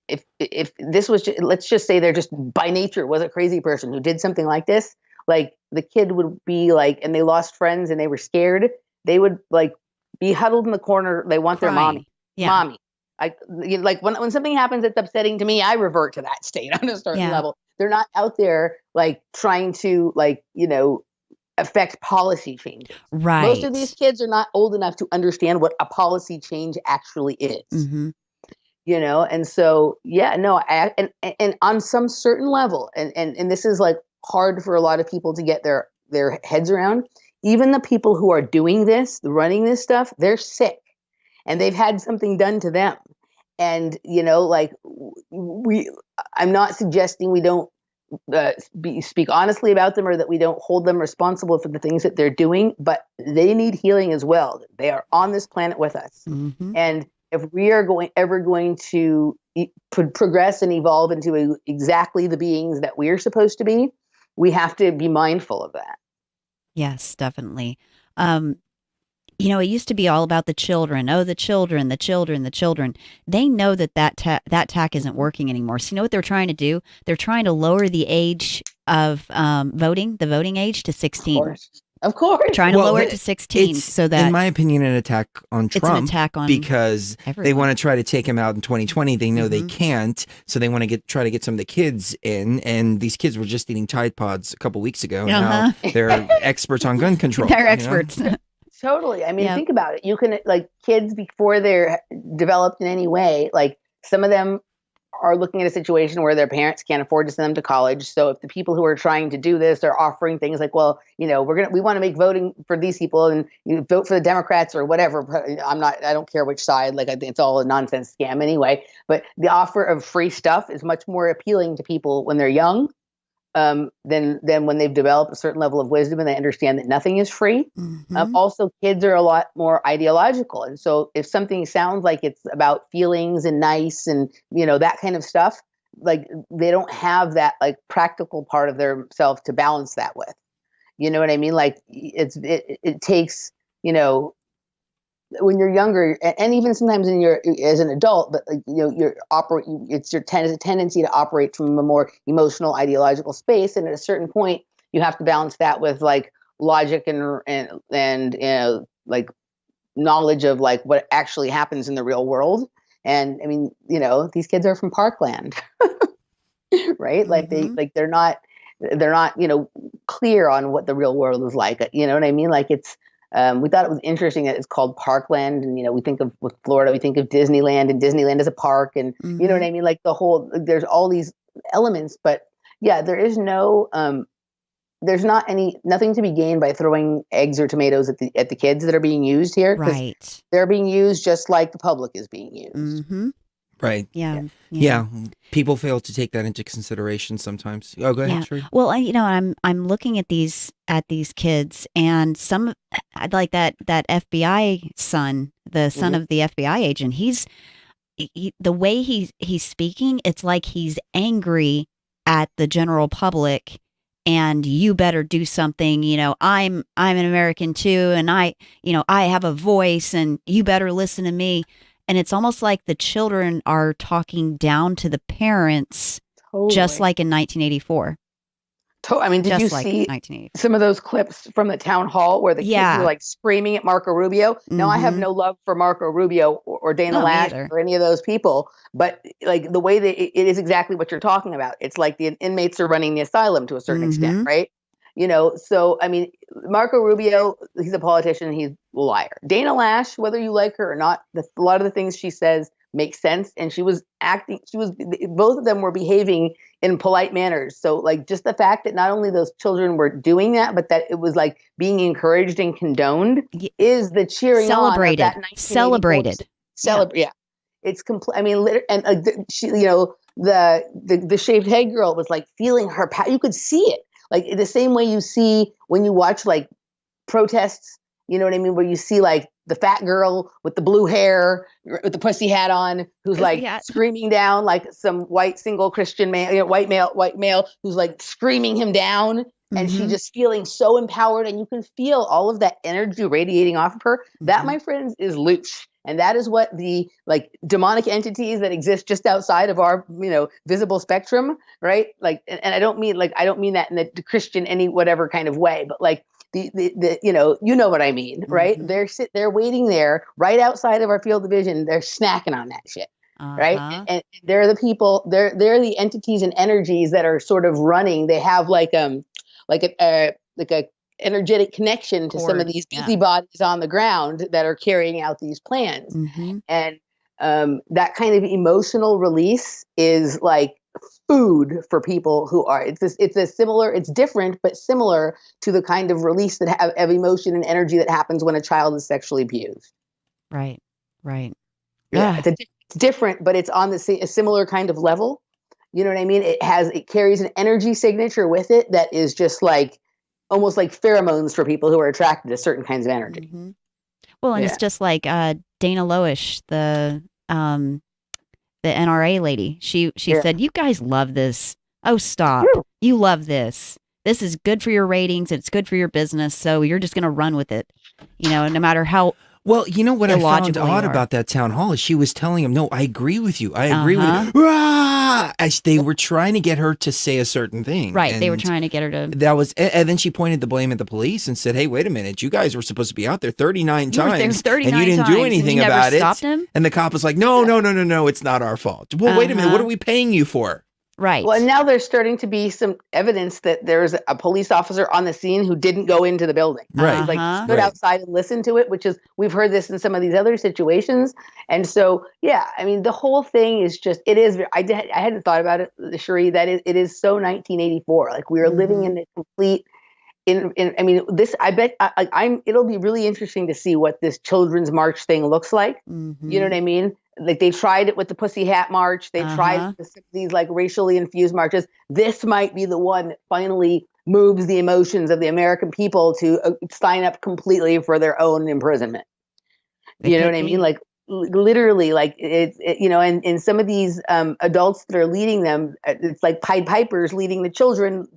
if this was let's just say they're just by nature was a crazy person who did something like this, like the kid would be and they lost friends and they were scared. They would be huddled in the corner. They want their mommy. Yeah. Mommy. When something happens that's upsetting to me, I revert to that state on a certain level. They're not out there trying to affect policy changes. Right. Most of these kids are not old enough to understand what a policy change actually is. Mm-hmm. And so and on some certain level, and this is hard for a lot of people to get their heads around. Even the people who are doing this, running this stuff, they're sick. And they've had something done to them. and like I'm not suggesting we don't speak honestly about them, or that we don't hold them responsible for the things that they're doing, but they need healing as well. They are on this planet with us. And if we are ever going to progress and evolve into exactly the beings that we're supposed to be, we have to be mindful of that. Yes, definitely. It used to be all about the children. Oh, the children, the children, the children. They know that tack isn't working anymore. So you know what they're trying to do? They're trying to lower the age of voting, the voting age to 16. Of course. Trying to lower it to 16 so that, in my opinion, an attack on Trump. It's an attack on because everyone. They want to try to take him out in 2020. They know they can't, so they want to try to get some of the kids in. And these kids were just eating Tide Pods a couple weeks ago. Now they're experts on gun control. They're experts. Totally. I mean, think about it. You can, like, kids before they're developed in any way, like, some of them are looking at a situation where their parents can't afford to send them to college. So if the people who are trying to do this are offering things like, well, we want to make voting for these people, and you vote for the Democrats or whatever. I don't care which side. Like, I think it's all a nonsense scam anyway. But the offer of free stuff is much more appealing to people when they're young. Than when they've developed a certain level of wisdom and they understand that nothing is free. Also, kids are a lot more ideological. And so if something sounds like it's about feelings and nice and, that kind of stuff, like, they don't have that, like, practical part of their self to balance that with. You know what I mean? Like, it takes, when you're younger, and even sometimes as an adult, but it's your tendency to operate from a more emotional, ideological space, and at a certain point, you have to balance that with, like, logic and like, knowledge of, like, what actually happens in the real world. And I mean, these kids are from Parkland, right? Like, they're not clear on what the real world is like. You know what I mean? Like, it's. We thought it was interesting that it's called Parkland, and we think of, with Florida, we think of Disneyland, and Disneyland is a park, and you know what I mean, like, there's all these elements, but yeah, there is there's nothing to be gained by throwing eggs or tomatoes at the kids that are being used here, right? They're being used just like the public is being used. Right. Yeah. People fail to take that into consideration sometimes. Oh, go ahead. Sure. Well, I'm looking at these kids, and some, like that FBI son, the son of the FBI agent. The way he's speaking, it's like he's angry at the general public, and you better do something. I'm an American too, and I have a voice, and you better listen to me. And it's almost like the children are talking down to the parents, just like in 1984. I mean, did you see some of those clips from the town hall where the kids were, like, screaming at Marco Rubio? Now, I have no love for Marco Rubio or Dana Lash or any of those people, but, like, the way that it is exactly what you're talking about. It's like the inmates are running the asylum to a certain extent, right? So, I mean, Marco Rubio, he's a politician, he's a liar. Dana Lash, whether you like her or not, a lot of the things she says make sense. And both of them were behaving in polite manners. So, like, just the fact that not only those children were doing that, but that it was, like, being encouraged and condoned is the cheering celebrated. On of that Celebrated. Yeah. It's complete. I mean, and the shaved head girl was, like, feeling her power. You could see it. Like, the same way you see when you watch, like, protests, you know what I mean? Where you see, like, the fat girl with the blue hair, with the pussy hat on, who's, like, screaming down, like, some white single Christian man, white male, who's, like, screaming him down. And she just feeling so empowered, and you can feel all of that energy radiating off of her. That, my friends, is Loosh. And that is what the, like, demonic entities that exist just outside of our, visible spectrum, right? Like, and I don't mean that in the Christian any whatever kind of way, but, like, the you know what I mean, right? They're waiting there right outside of our field of vision. They're snacking on that shit. Right. And they're the people, they're the entities and energies that are sort of running. They have like a energetic connection to some of these busybodies on the ground that are carrying out these plans. And that kind of emotional release is like food for people who are, it's different, but similar to the kind of release of emotion and energy that happens when a child is sexually abused. Right. Yeah. It's different, but it's on a similar kind of level. You know what I mean? It carries an energy signature with it that is just like almost like pheromones for people who are attracted to certain kinds of energy. Mm-hmm. Well, and it's just like Dana Loesch, the NRA lady. She said, "You guys love this. Oh, stop. You love this. This is good for your ratings. It's good for your business. So you're just going to run with it. You know, no matter how." Well, you know what I found odd are. about that town hall is she was telling him, "No, I agree with you. I agree with you." Rah! As they were trying to get her to say a certain thing. Right. They were trying to get her to. That was, and then she pointed the blame at the police and said, "Hey, wait a minute. You guys were supposed to be out there 39 times. 39 and you didn't do anything about it." Stopped him? And the cop was like, "No, it's not our fault." Well, wait a minute. What are we paying you for? Right. Well, and now there's starting to be some evidence that there's a police officer on the scene who didn't go into the building. Right. Like stood outside and listened to it, which is, we've heard this in some of these other situations. And so, yeah, I mean, the whole thing is just, it is, I hadn't thought about it, Cherie, that it is so 1984. Like we are living in a complete, I mean, this, I bet it'll be really interesting to see what this children's march thing looks like. Mm-hmm. You know what I mean? Like they tried it with the Pussy Hat March. They tried these like racially infused marches. This might be the one that finally moves the emotions of the American people to sign up completely for their own imprisonment. You know what I mean? Like literally, like it's you know, and some of these adults that are leading them, it's like Pied Pipers leading the children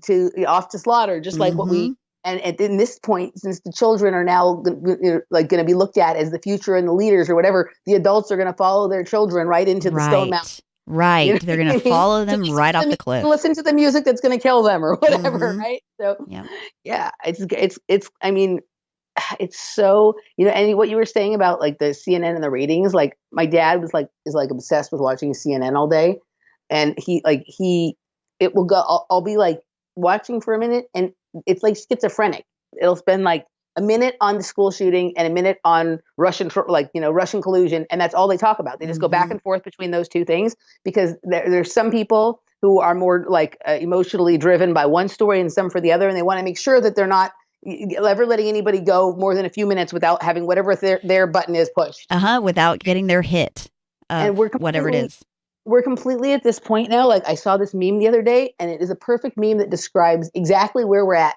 off to slaughter, just like what we. And at this point, since the children are now like going to be looked at as the future and the leaders or whatever, the adults are going to follow their children right into the Stone Mountain. Right. You know, they're going to follow them right off the cliff. Listen to the music that's going to kill them or whatever. Right. So, yeah, it's, I mean, it's so, you know, and what you were saying about like the CNN and the ratings, like my dad is like obsessed with watching CNN all day. And it will go, I'll be like watching for a minute and it's like schizophrenic. It'll spend like a minute on the school shooting and a minute on Russian collusion. And that's all they talk about. They just go back and forth between those two things because there's some people who are more like emotionally driven by one story and some for the other. And they want to make sure that they're not ever letting anybody go more than a few minutes without having whatever their button is pushed. Without getting their hit. And whatever it is. We're completely at this point now. Like I saw this meme the other day and it is a perfect meme that describes exactly where we're at.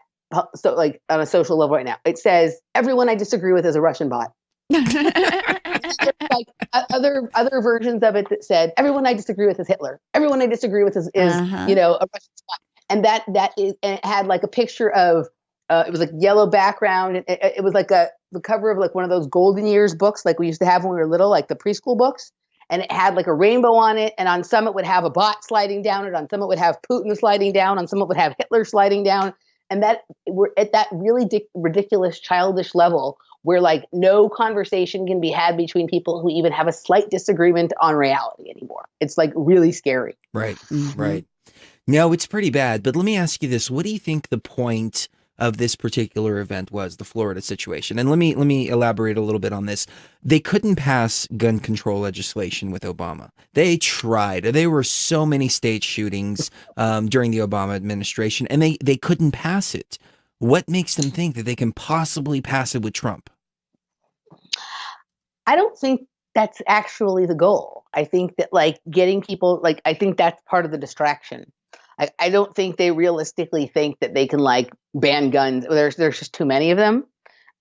So like on a social level right now, it says, everyone I disagree with is a Russian bot. Like other versions of it that said, everyone I disagree with is Hitler. Everyone I disagree with is a Russian spy. And that is, and it had like a picture of, it was like yellow background. It was like the cover of like one of those Golden Years books, like we used to have when we were little, like the preschool books. And it had like a rainbow on it. And on some it would have a bot sliding down it. On some it would have Putin sliding down. On some it would have Hitler sliding down. And that we're at that really ridiculous, childish level where like no conversation can be had between people who even have a slight disagreement on reality anymore. It's like really scary. Right. Right. No, it's pretty bad. But let me ask you this. What do you think the point of this particular event was, the Florida situation? And let me elaborate a little bit on this. They couldn't pass gun control legislation with Obama. They tried. There were so many state shootings during the Obama administration, and they couldn't pass it. What makes them think that they can possibly pass it with Trump? I don't think that's actually the goal. I think that like getting people, like I think that's part of the distraction. I don't think they realistically think that they can like ban guns. There's just too many of them.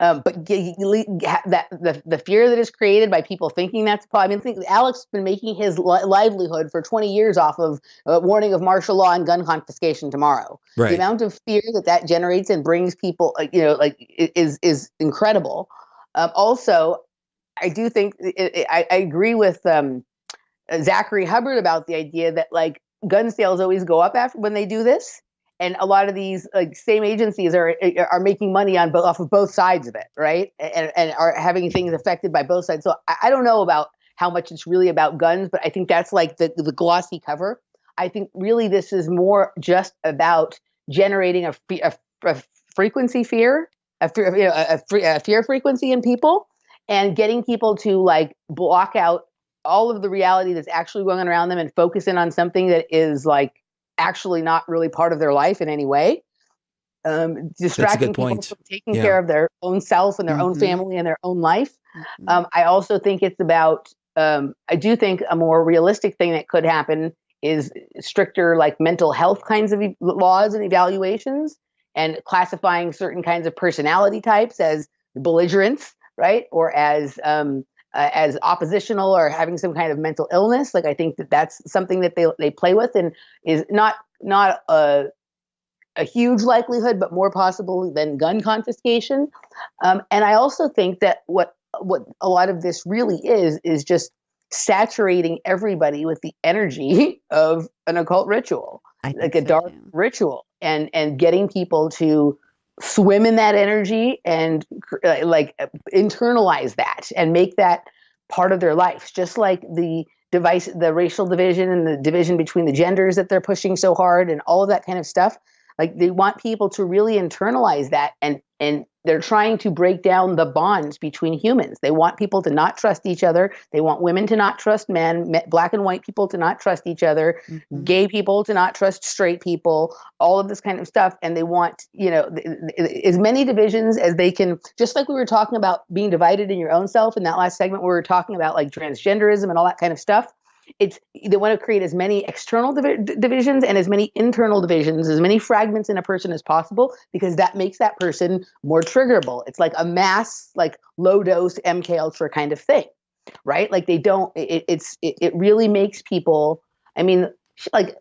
But the fear that is created by people thinking that's I mean, think Alex has been making his livelihood for 20 years off of warning of martial law and gun confiscation tomorrow. Right. The amount of fear that generates and brings people, is incredible. Also, I do think I agree with Zachary Hubbard about the idea that like gun sales always go up after when they do this, and a lot of these like same agencies are making money off of both sides of it, right? And are having things affected by both sides. So I don't know about how much it's really about guns, but I think that's like the glossy cover. I think really this is more just about generating a frequency fear, a fear frequency in people, and getting people to like block out all of the reality that's actually going on around them and focus in on something that is like actually not really part of their life in any way. Distracting people from taking care of their own self and their own family and their own life. I also think it's about I do think a more realistic thing that could happen is stricter like mental health kinds of laws and evaluations, and classifying certain kinds of personality types as belligerents, right, or as oppositional or having some kind of mental illness. Like I think that that's something that they play with, and is not a huge likelihood, but more possible than gun confiscation. And I also think that what a lot of this really is just saturating everybody with the energy of an occult ritual, like a dark ritual, and getting people to swim in that energy and like internalize that and make that part of their lives, just like the racial division and the division between the genders that they're pushing so hard and all of that kind of stuff. Like they want people to really internalize that, and they're trying to break down the bonds between humans. They want people to not trust each other. They want women to not trust men, black and white people to not trust each other, gay people to not trust straight people, all of this kind of stuff. And they want, as many divisions as they can, just like we were talking about being divided in your own self in that last segment, where we were talking about like transgenderism and all that kind of stuff. They want to create as many external divisions and as many internal divisions, as many fragments in a person as possible, because that makes that person more triggerable. It's like a mass, like low dose MK Ultra kind of thing, right? Like they don't. It really makes people. I mean, like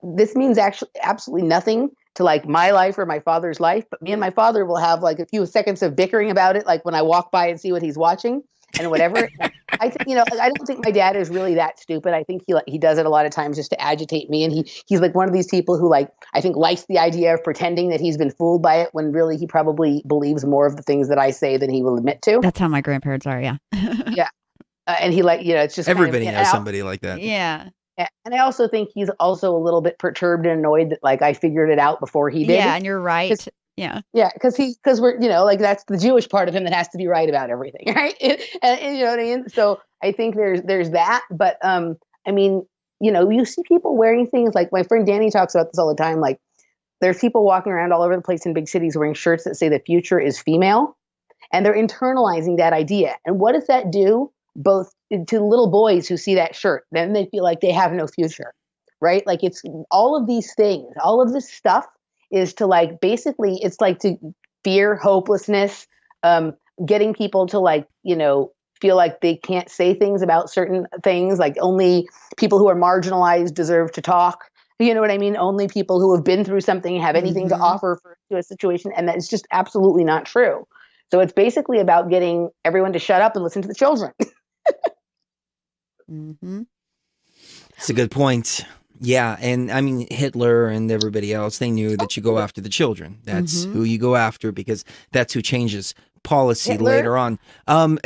this means actually absolutely nothing to like my life or my father's life, but me and my father will have like a few seconds of bickering about it, like when I walk by and see what he's watching and whatever. I think, I don't think my dad is really that stupid. I think he does it a lot of times just to agitate me. And he's like one of these people who like, I think likes the idea of pretending that he's been fooled by it, when really he probably believes more of the things that I say than he will admit to. That's how my grandparents are. Yeah. Yeah. And he like, it's just everybody knows somebody like that. Yeah. And I also think he's also a little bit perturbed and annoyed that like I figured it out before he did. Yeah. And you're right. Yeah. Yeah, because we're, like that's the Jewish part of him that has to be right about everything, right? And you know what I mean? So I think there's that. But I mean, you see people wearing things like, my friend Danny talks about this all the time. Like there's people walking around all over the place in big cities wearing shirts that say the future is female, and they're internalizing that idea. And what does that do both to little boys who see that shirt? Then they feel like they have no future, right? Like it's all of these things, all of this stuff is to like, basically it's like to fear, hopelessness, getting people to like, feel like they can't say things about certain things, like only people who are marginalized deserve to talk. You know what I mean? Only people who have been through something have anything to offer to a situation. And that's just absolutely not true. So it's basically about getting everyone to shut up and listen to the children. It's a good point. Yeah, and I mean, Hitler and everybody else, they knew that you go after the children. That's who you go after, because that's who changes policy later on.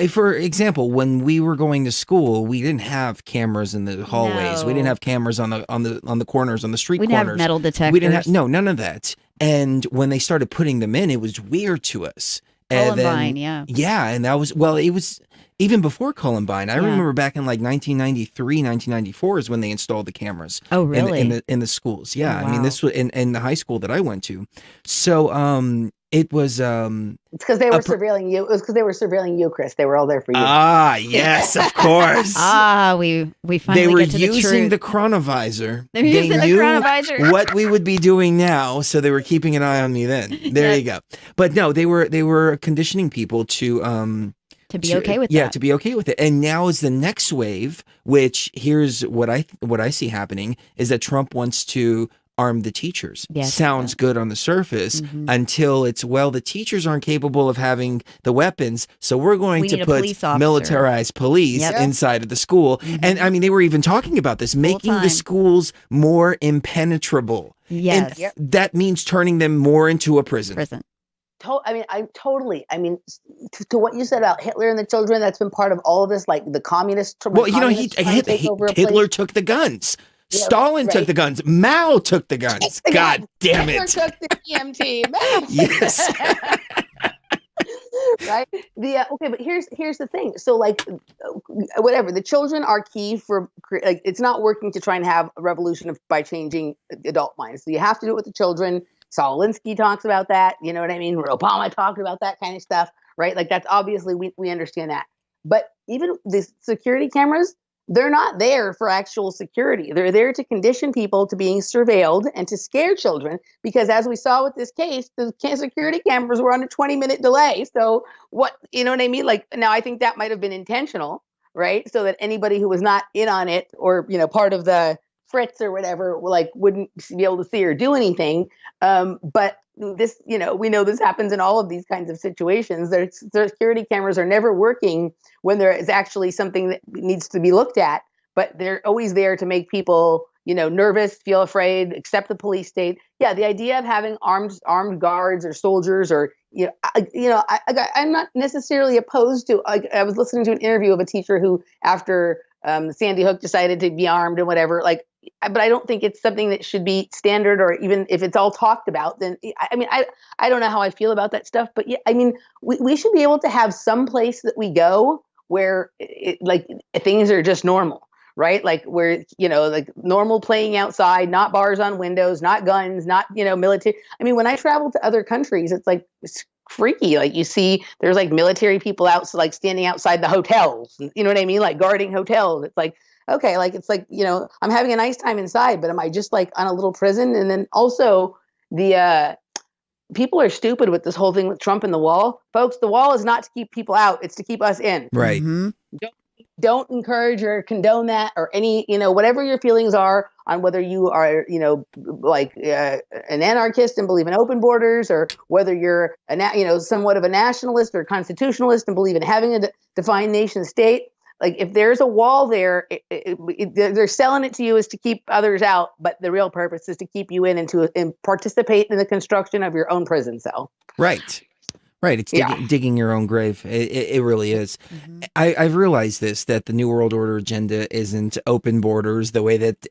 For example, when we were going to school, we didn't have cameras in the hallways. We didn't have cameras on the corners, on the street corners. We didn't have metal detectors. We didn't have none of that. And when they started putting them in, it was weird to us. Columbine, yeah. Yeah, and that was, it was even before Columbine. I remember back in like 1993, 1994 is when they installed the cameras. Oh, really? In the schools. Yeah, Oh, wow. I mean, this was in the high school that I went to. So it was it's because they were surveilling you. It was because they were surveilling you, Chris. They were all there for you. Ah, yes, of course. We finally they were get to using the chronovisor. They're using the chronovisor. What we would be doing now, so they were keeping an eye on me then. There you go. But no, they were conditioning people to be okay with that. Yeah, to be okay with it. And now is the next wave, which here's what I see happening, is that Trump wants to arm the teachers. Yes, sounds good on the surface until it's, the teachers aren't capable of having the weapons, so we're going to put militarized police inside of the school. And I mean, they were even talking about this, making the schools more impenetrable. Yes. And that means turning them more into a prison. I mean, to what you said about Hitler and the children, that's been part of all of this, like the communist. Hitler took the guns. Yeah, Stalin took the guns. Mao took the guns. God damn it. Hitler took the EMT. Yes. Right. Okay, but here's the thing. So like, whatever, the children are key for, like, it's not working to try and have a revolution by changing adult minds. So you have to do it with the children. Saul Alinsky talks about that. You know what I mean? Obama talked about that kind of stuff, right? Like that's obviously we understand that. But even the security cameras, they're not there for actual security. They're there to condition people to being surveilled and to scare children. Because as we saw with this case, the security cameras were on a 20-minute delay. So what, you know what I mean? Like, now I think that might have been intentional, right? So that anybody who was not in on it or, part of the Fritz or whatever, like wouldn't be able to see or do anything. But this, we know this happens in all of these kinds of situations. Their security cameras are never working when there is actually something that needs to be looked at, but they're always there to make people, nervous, feel afraid, accept the police state. Yeah, the idea of having armed guards or soldiers or, I'm not necessarily opposed to. I was listening to an interview of a teacher who, after Sandy Hook, decided to be armed and whatever, but I don't think it's something that should be standard, or even if it's all talked about, then I don't know how I feel about that stuff. But yeah, we should be able to have some place that we go where things are just normal, right? Like where, like normal playing outside, not bars on windows, not guns, not, military. When I travel to other countries, it's freaky. Like you see, there's like military people out, like standing outside the hotels, you know what I mean? Like guarding hotels. It's like, okay, I'm having a nice time inside, but am I just like on a little prison? And then also the people are stupid with this whole thing with Trump and the wall. Folks, the wall is not to keep people out. It's to keep us in. Right. Mm-hmm. Don't encourage or condone that, or any, whatever your feelings are on whether you are, an anarchist and believe in open borders, or whether you're somewhat of a nationalist or constitutionalist and believe in having a defined nation state. Like if there's a wall there, they're selling it to you as to keep others out, but the real purpose is to keep you in and participate in the construction of your own prison cell. Right. Right. It's digging your own grave. It really is. Mm-hmm. I've realized that the New World Order agenda isn't open borders the way that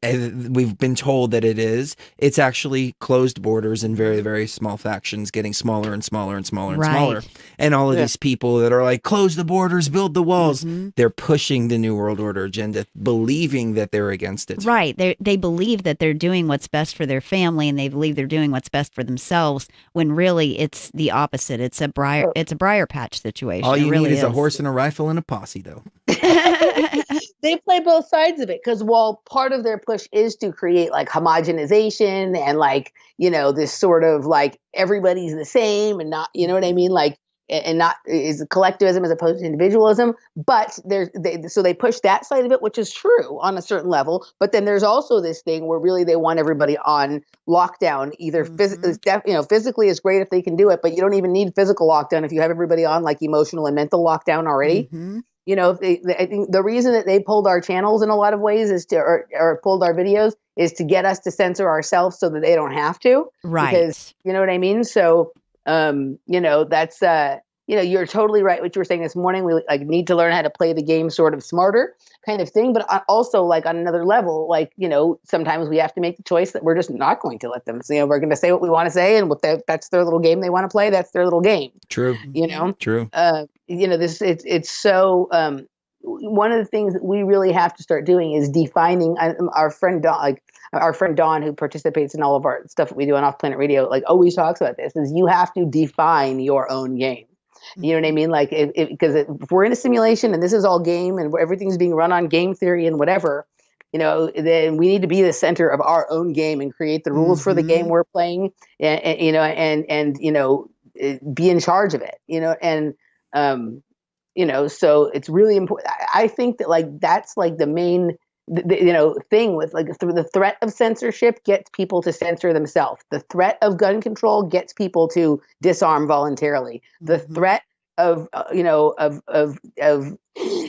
we've been told that it is. It's actually closed borders and very, very small factions getting smaller and smaller and smaller and smaller. And all of these people that are like, close the borders, build the walls. Mm-hmm. They're pushing the New World Order agenda, believing that they're against it. Right. They believe that they're doing what's best for their family, and they believe they're doing what's best for themselves, when really it's the opposite. It's a briar patch situation. All you need is a horse and a rifle and a posse, though. They play both sides of it, because while part of their push is to create like homogenization and this sort of like everybody's the same and not, you know what I mean? Like, and not is collectivism as opposed to individualism, but so they push that side of it, which is true on a certain level. But then there's also this thing where really they want everybody on lockdown, either physically is great if they can do it, but you don't even need physical lockdown if you have everybody on like emotional and mental lockdown already. Mm-hmm. I think the reason that they pulled our channels in a lot of ways is or pulled our videos is to get us to censor ourselves so that they don't have to. Right. Because you know what I mean? So that's you're totally right. What you were saying this morning, we need to learn how to play the game sort of smarter kind of thing. But also on another level, sometimes we have to make the choice that we're just not going to let them. So, we're going to say what we want to say, and that's their little game they want to play. That's their little game. True. True. It's so, one of the things that we really have to start doing is defining. Our friend Dawn, who participates in all of our stuff that we do on Off Planet Radio, always talks about this, is you have to define your own game. You know what I mean? Because if we're in a simulation and this is all game and everything's being run on game theory and whatever, then we need to be the center of our own game and create the rules for the game we're playing, and be in charge of it, so it's really important. I think that that's the main thing with the threat of censorship gets people to censor themselves. The threat of gun control gets people to disarm voluntarily. The threat of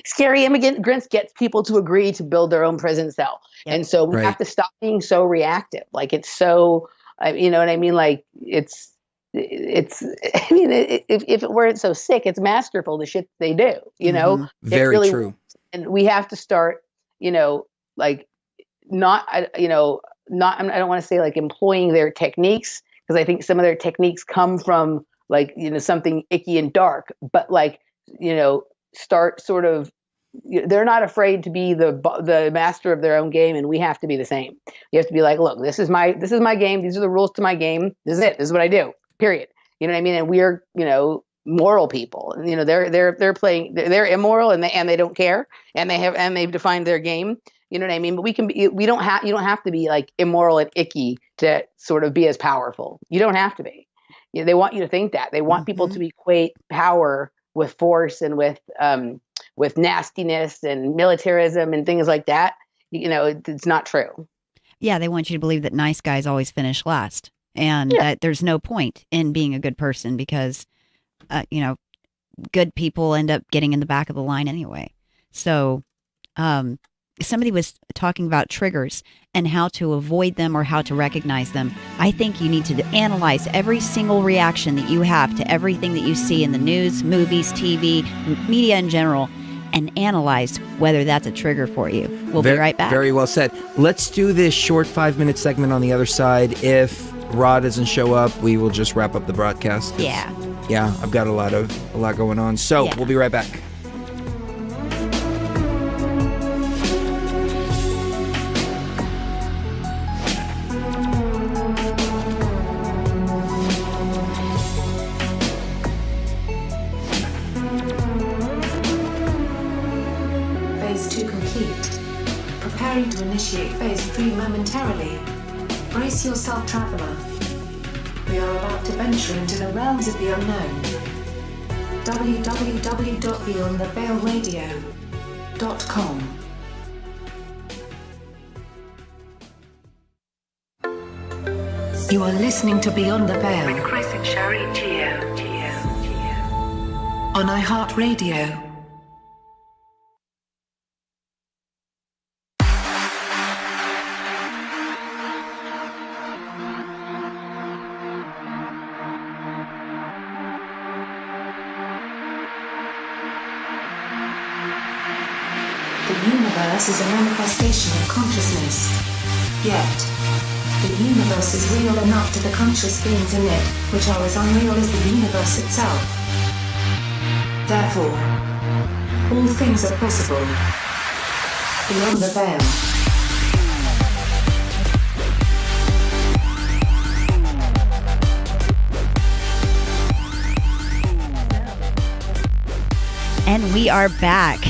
scary immigrants gets people to agree to build their own prison cell. Yep. And so we have to stop being so reactive. It's so, you know what I mean? It's if it weren't so sick, it's masterful, the shit they do, Very really, true. And we have to start, I don't want to say employing their techniques, because I think some of their techniques come from something icky and dark, but start sort of, they're not afraid to be the master of their own game, and we have to be the same. You have to be look, this is my game. These are the rules to my game. This is it. This is what I do. Period. You know what I mean? And we're, moral people. And, they're playing, they're immoral, and they don't care, and they've defined their game. You know what I mean? But you don't have to be like immoral and icky to sort of be as powerful. You don't have to be. They want you to think that. They want people to equate power with force and with nastiness and militarism and things like that. It's not true. Yeah, they want you to believe that nice guys always finish last, and that there's no point in being a good person because, good people end up getting in the back of the line anyway. So, somebody was talking about triggers and how to avoid them or how to recognize them. I think you need to analyze every single reaction that you have to everything that you see in the news, movies, TV, media in general, and analyze whether that's a trigger for you. We'll be right back. Very well said. Let's do this short 5-minute segment on the other side. If Ra doesn't show up, we will just wrap up the broadcast. Yeah. Yeah, I've got a lot going on. So we'll be right back. Preparing to initiate phase 3 momentarily. Brace yourself, traveler. We are about to venture into the realms of the unknown. www.beyondtheveilradio.com. You are listening to Beyond the Veil with Chris and Sherry Geo. On iHeartRadio. The universe is a manifestation of consciousness. Yet, the universe is real enough to the conscious beings in it, which are as unreal as the universe itself. Therefore, all things are possible. Beyond the veil. And we are back.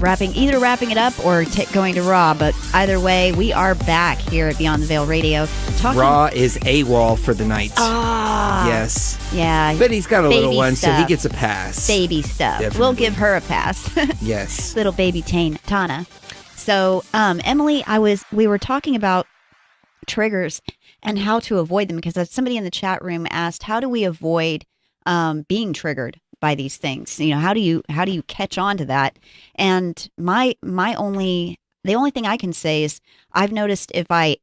Wrapping it up or going to Raw, but either way, we are back here at Beyond the Veil Radio. Raw is AWOL for the night. Yes. Yeah. But he's got a little one, stuff. so he gets a pass. Baby stuff. Definitely. We'll give her a pass. Yes. Little baby Tana. So, Emily, we were talking about triggers and how to avoid them because somebody in the chat room asked, how do we avoid being triggered by these things? How do you catch on to that? And the only thing I can say is I've noticed if I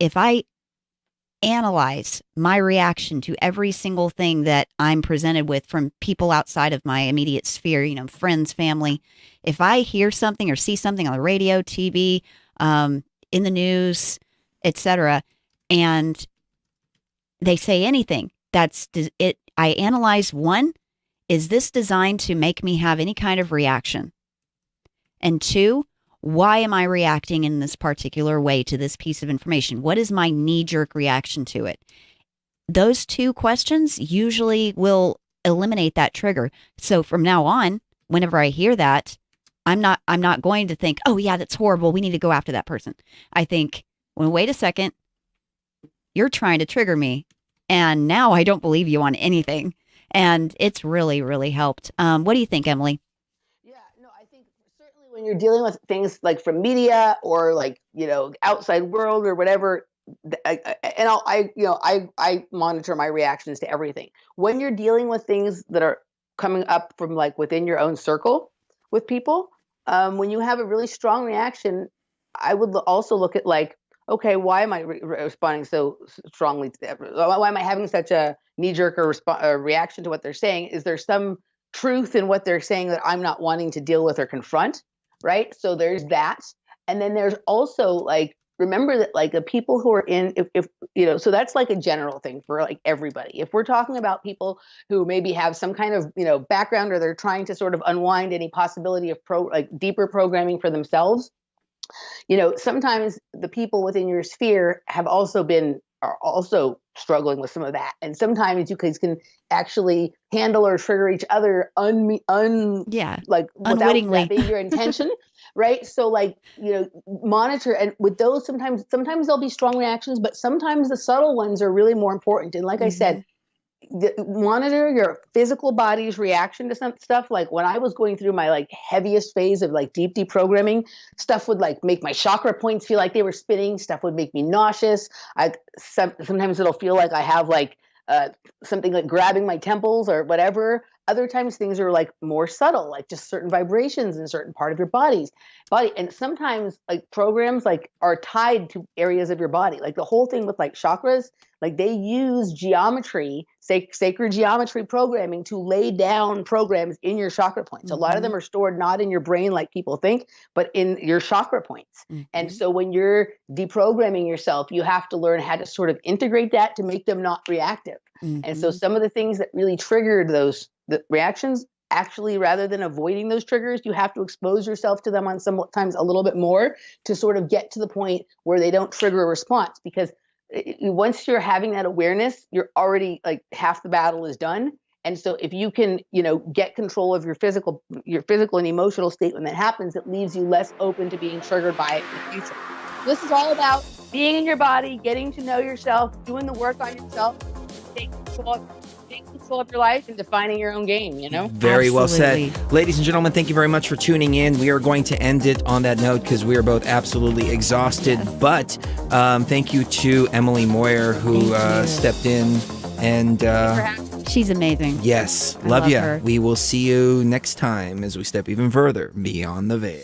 analyze my reaction to every single thing that I'm presented with from people outside of my immediate sphere, friends, family, if I hear something or see something on the radio, TV, in the news, etc., and they say anything, that's it. I analyze one. Is this designed to make me have any kind of reaction? And 2, why am I reacting in this particular way to this piece of information? What is my knee-jerk reaction to it? Those 2 questions usually will eliminate that trigger. So from now on, whenever I hear that, I'm not going to think, oh yeah, that's horrible, we need to go after that person. I think, well, wait a second, you're trying to trigger me, and now I don't believe you on anything. And it's really, really helped. What do you think, Emily? Yeah, no, I think certainly when you're dealing with things like from media or like, outside world or whatever, I monitor my reactions to everything. When you're dealing with things that are coming up from like within your own circle with people, when you have a really strong reaction, I would also look at like, okay, why am I responding so strongly to that? Why am I having such a knee-jerk or reaction to what they're saying? Is there some truth in what they're saying that I'm not wanting to deal with or confront, right? So there's that. And then there's also like, remember that like the people who are in, if so that's like a general thing for like everybody. If we're talking about people who maybe have some kind of, background or they're trying to sort of unwind any possibility of deeper programming for themselves, sometimes the people within your sphere have also been are also struggling with some of that. And sometimes you guys can actually handle or trigger each other like without unwittingly. that being your intention. Right. So like, monitor, and with those, sometimes there'll be strong reactions, but sometimes the subtle ones are really more important. And like I said, monitor your physical body's reaction to some stuff. Like when I was going through my like heaviest phase of like deep deprogramming, stuff would like make my chakra points feel like they were spinning. Stuff would make me nauseous. Sometimes it'll feel like I have like something like grabbing my temples or whatever. Other times things are like more subtle, like just certain vibrations in a certain part of your body. And sometimes like programs like are tied to areas of your body. Like the whole thing with like chakras, like they use geometry, sacred geometry programming to lay down programs in your chakra points. A lot of them are stored not in your brain like people think, but in your chakra points. And so when you're deprogramming yourself, you have to learn how to sort of integrate that to make them not reactive. And so some of the things that really triggered the reactions, actually, rather than avoiding those triggers, you have to expose yourself to them on sometimes a little bit more to sort of get to the point where they don't trigger a response. Because once you're having that awareness, you're already like half the battle is done. And so if you can, get control of your physical and emotional state when that happens, it leaves you less open to being triggered by it in the future. This is all about being in your body, getting to know yourself, doing the work on yourself, taking control of your life and defining your own game, Very well Absolutely. said. Ladies and gentlemen, thank you very much for tuning in. We are going to end it on that note because we are both absolutely exhausted. But thank you to Emily Moyer who stepped in and She's amazing. yes, I love love you. her. We will see you next time as we step even further beyond the veil.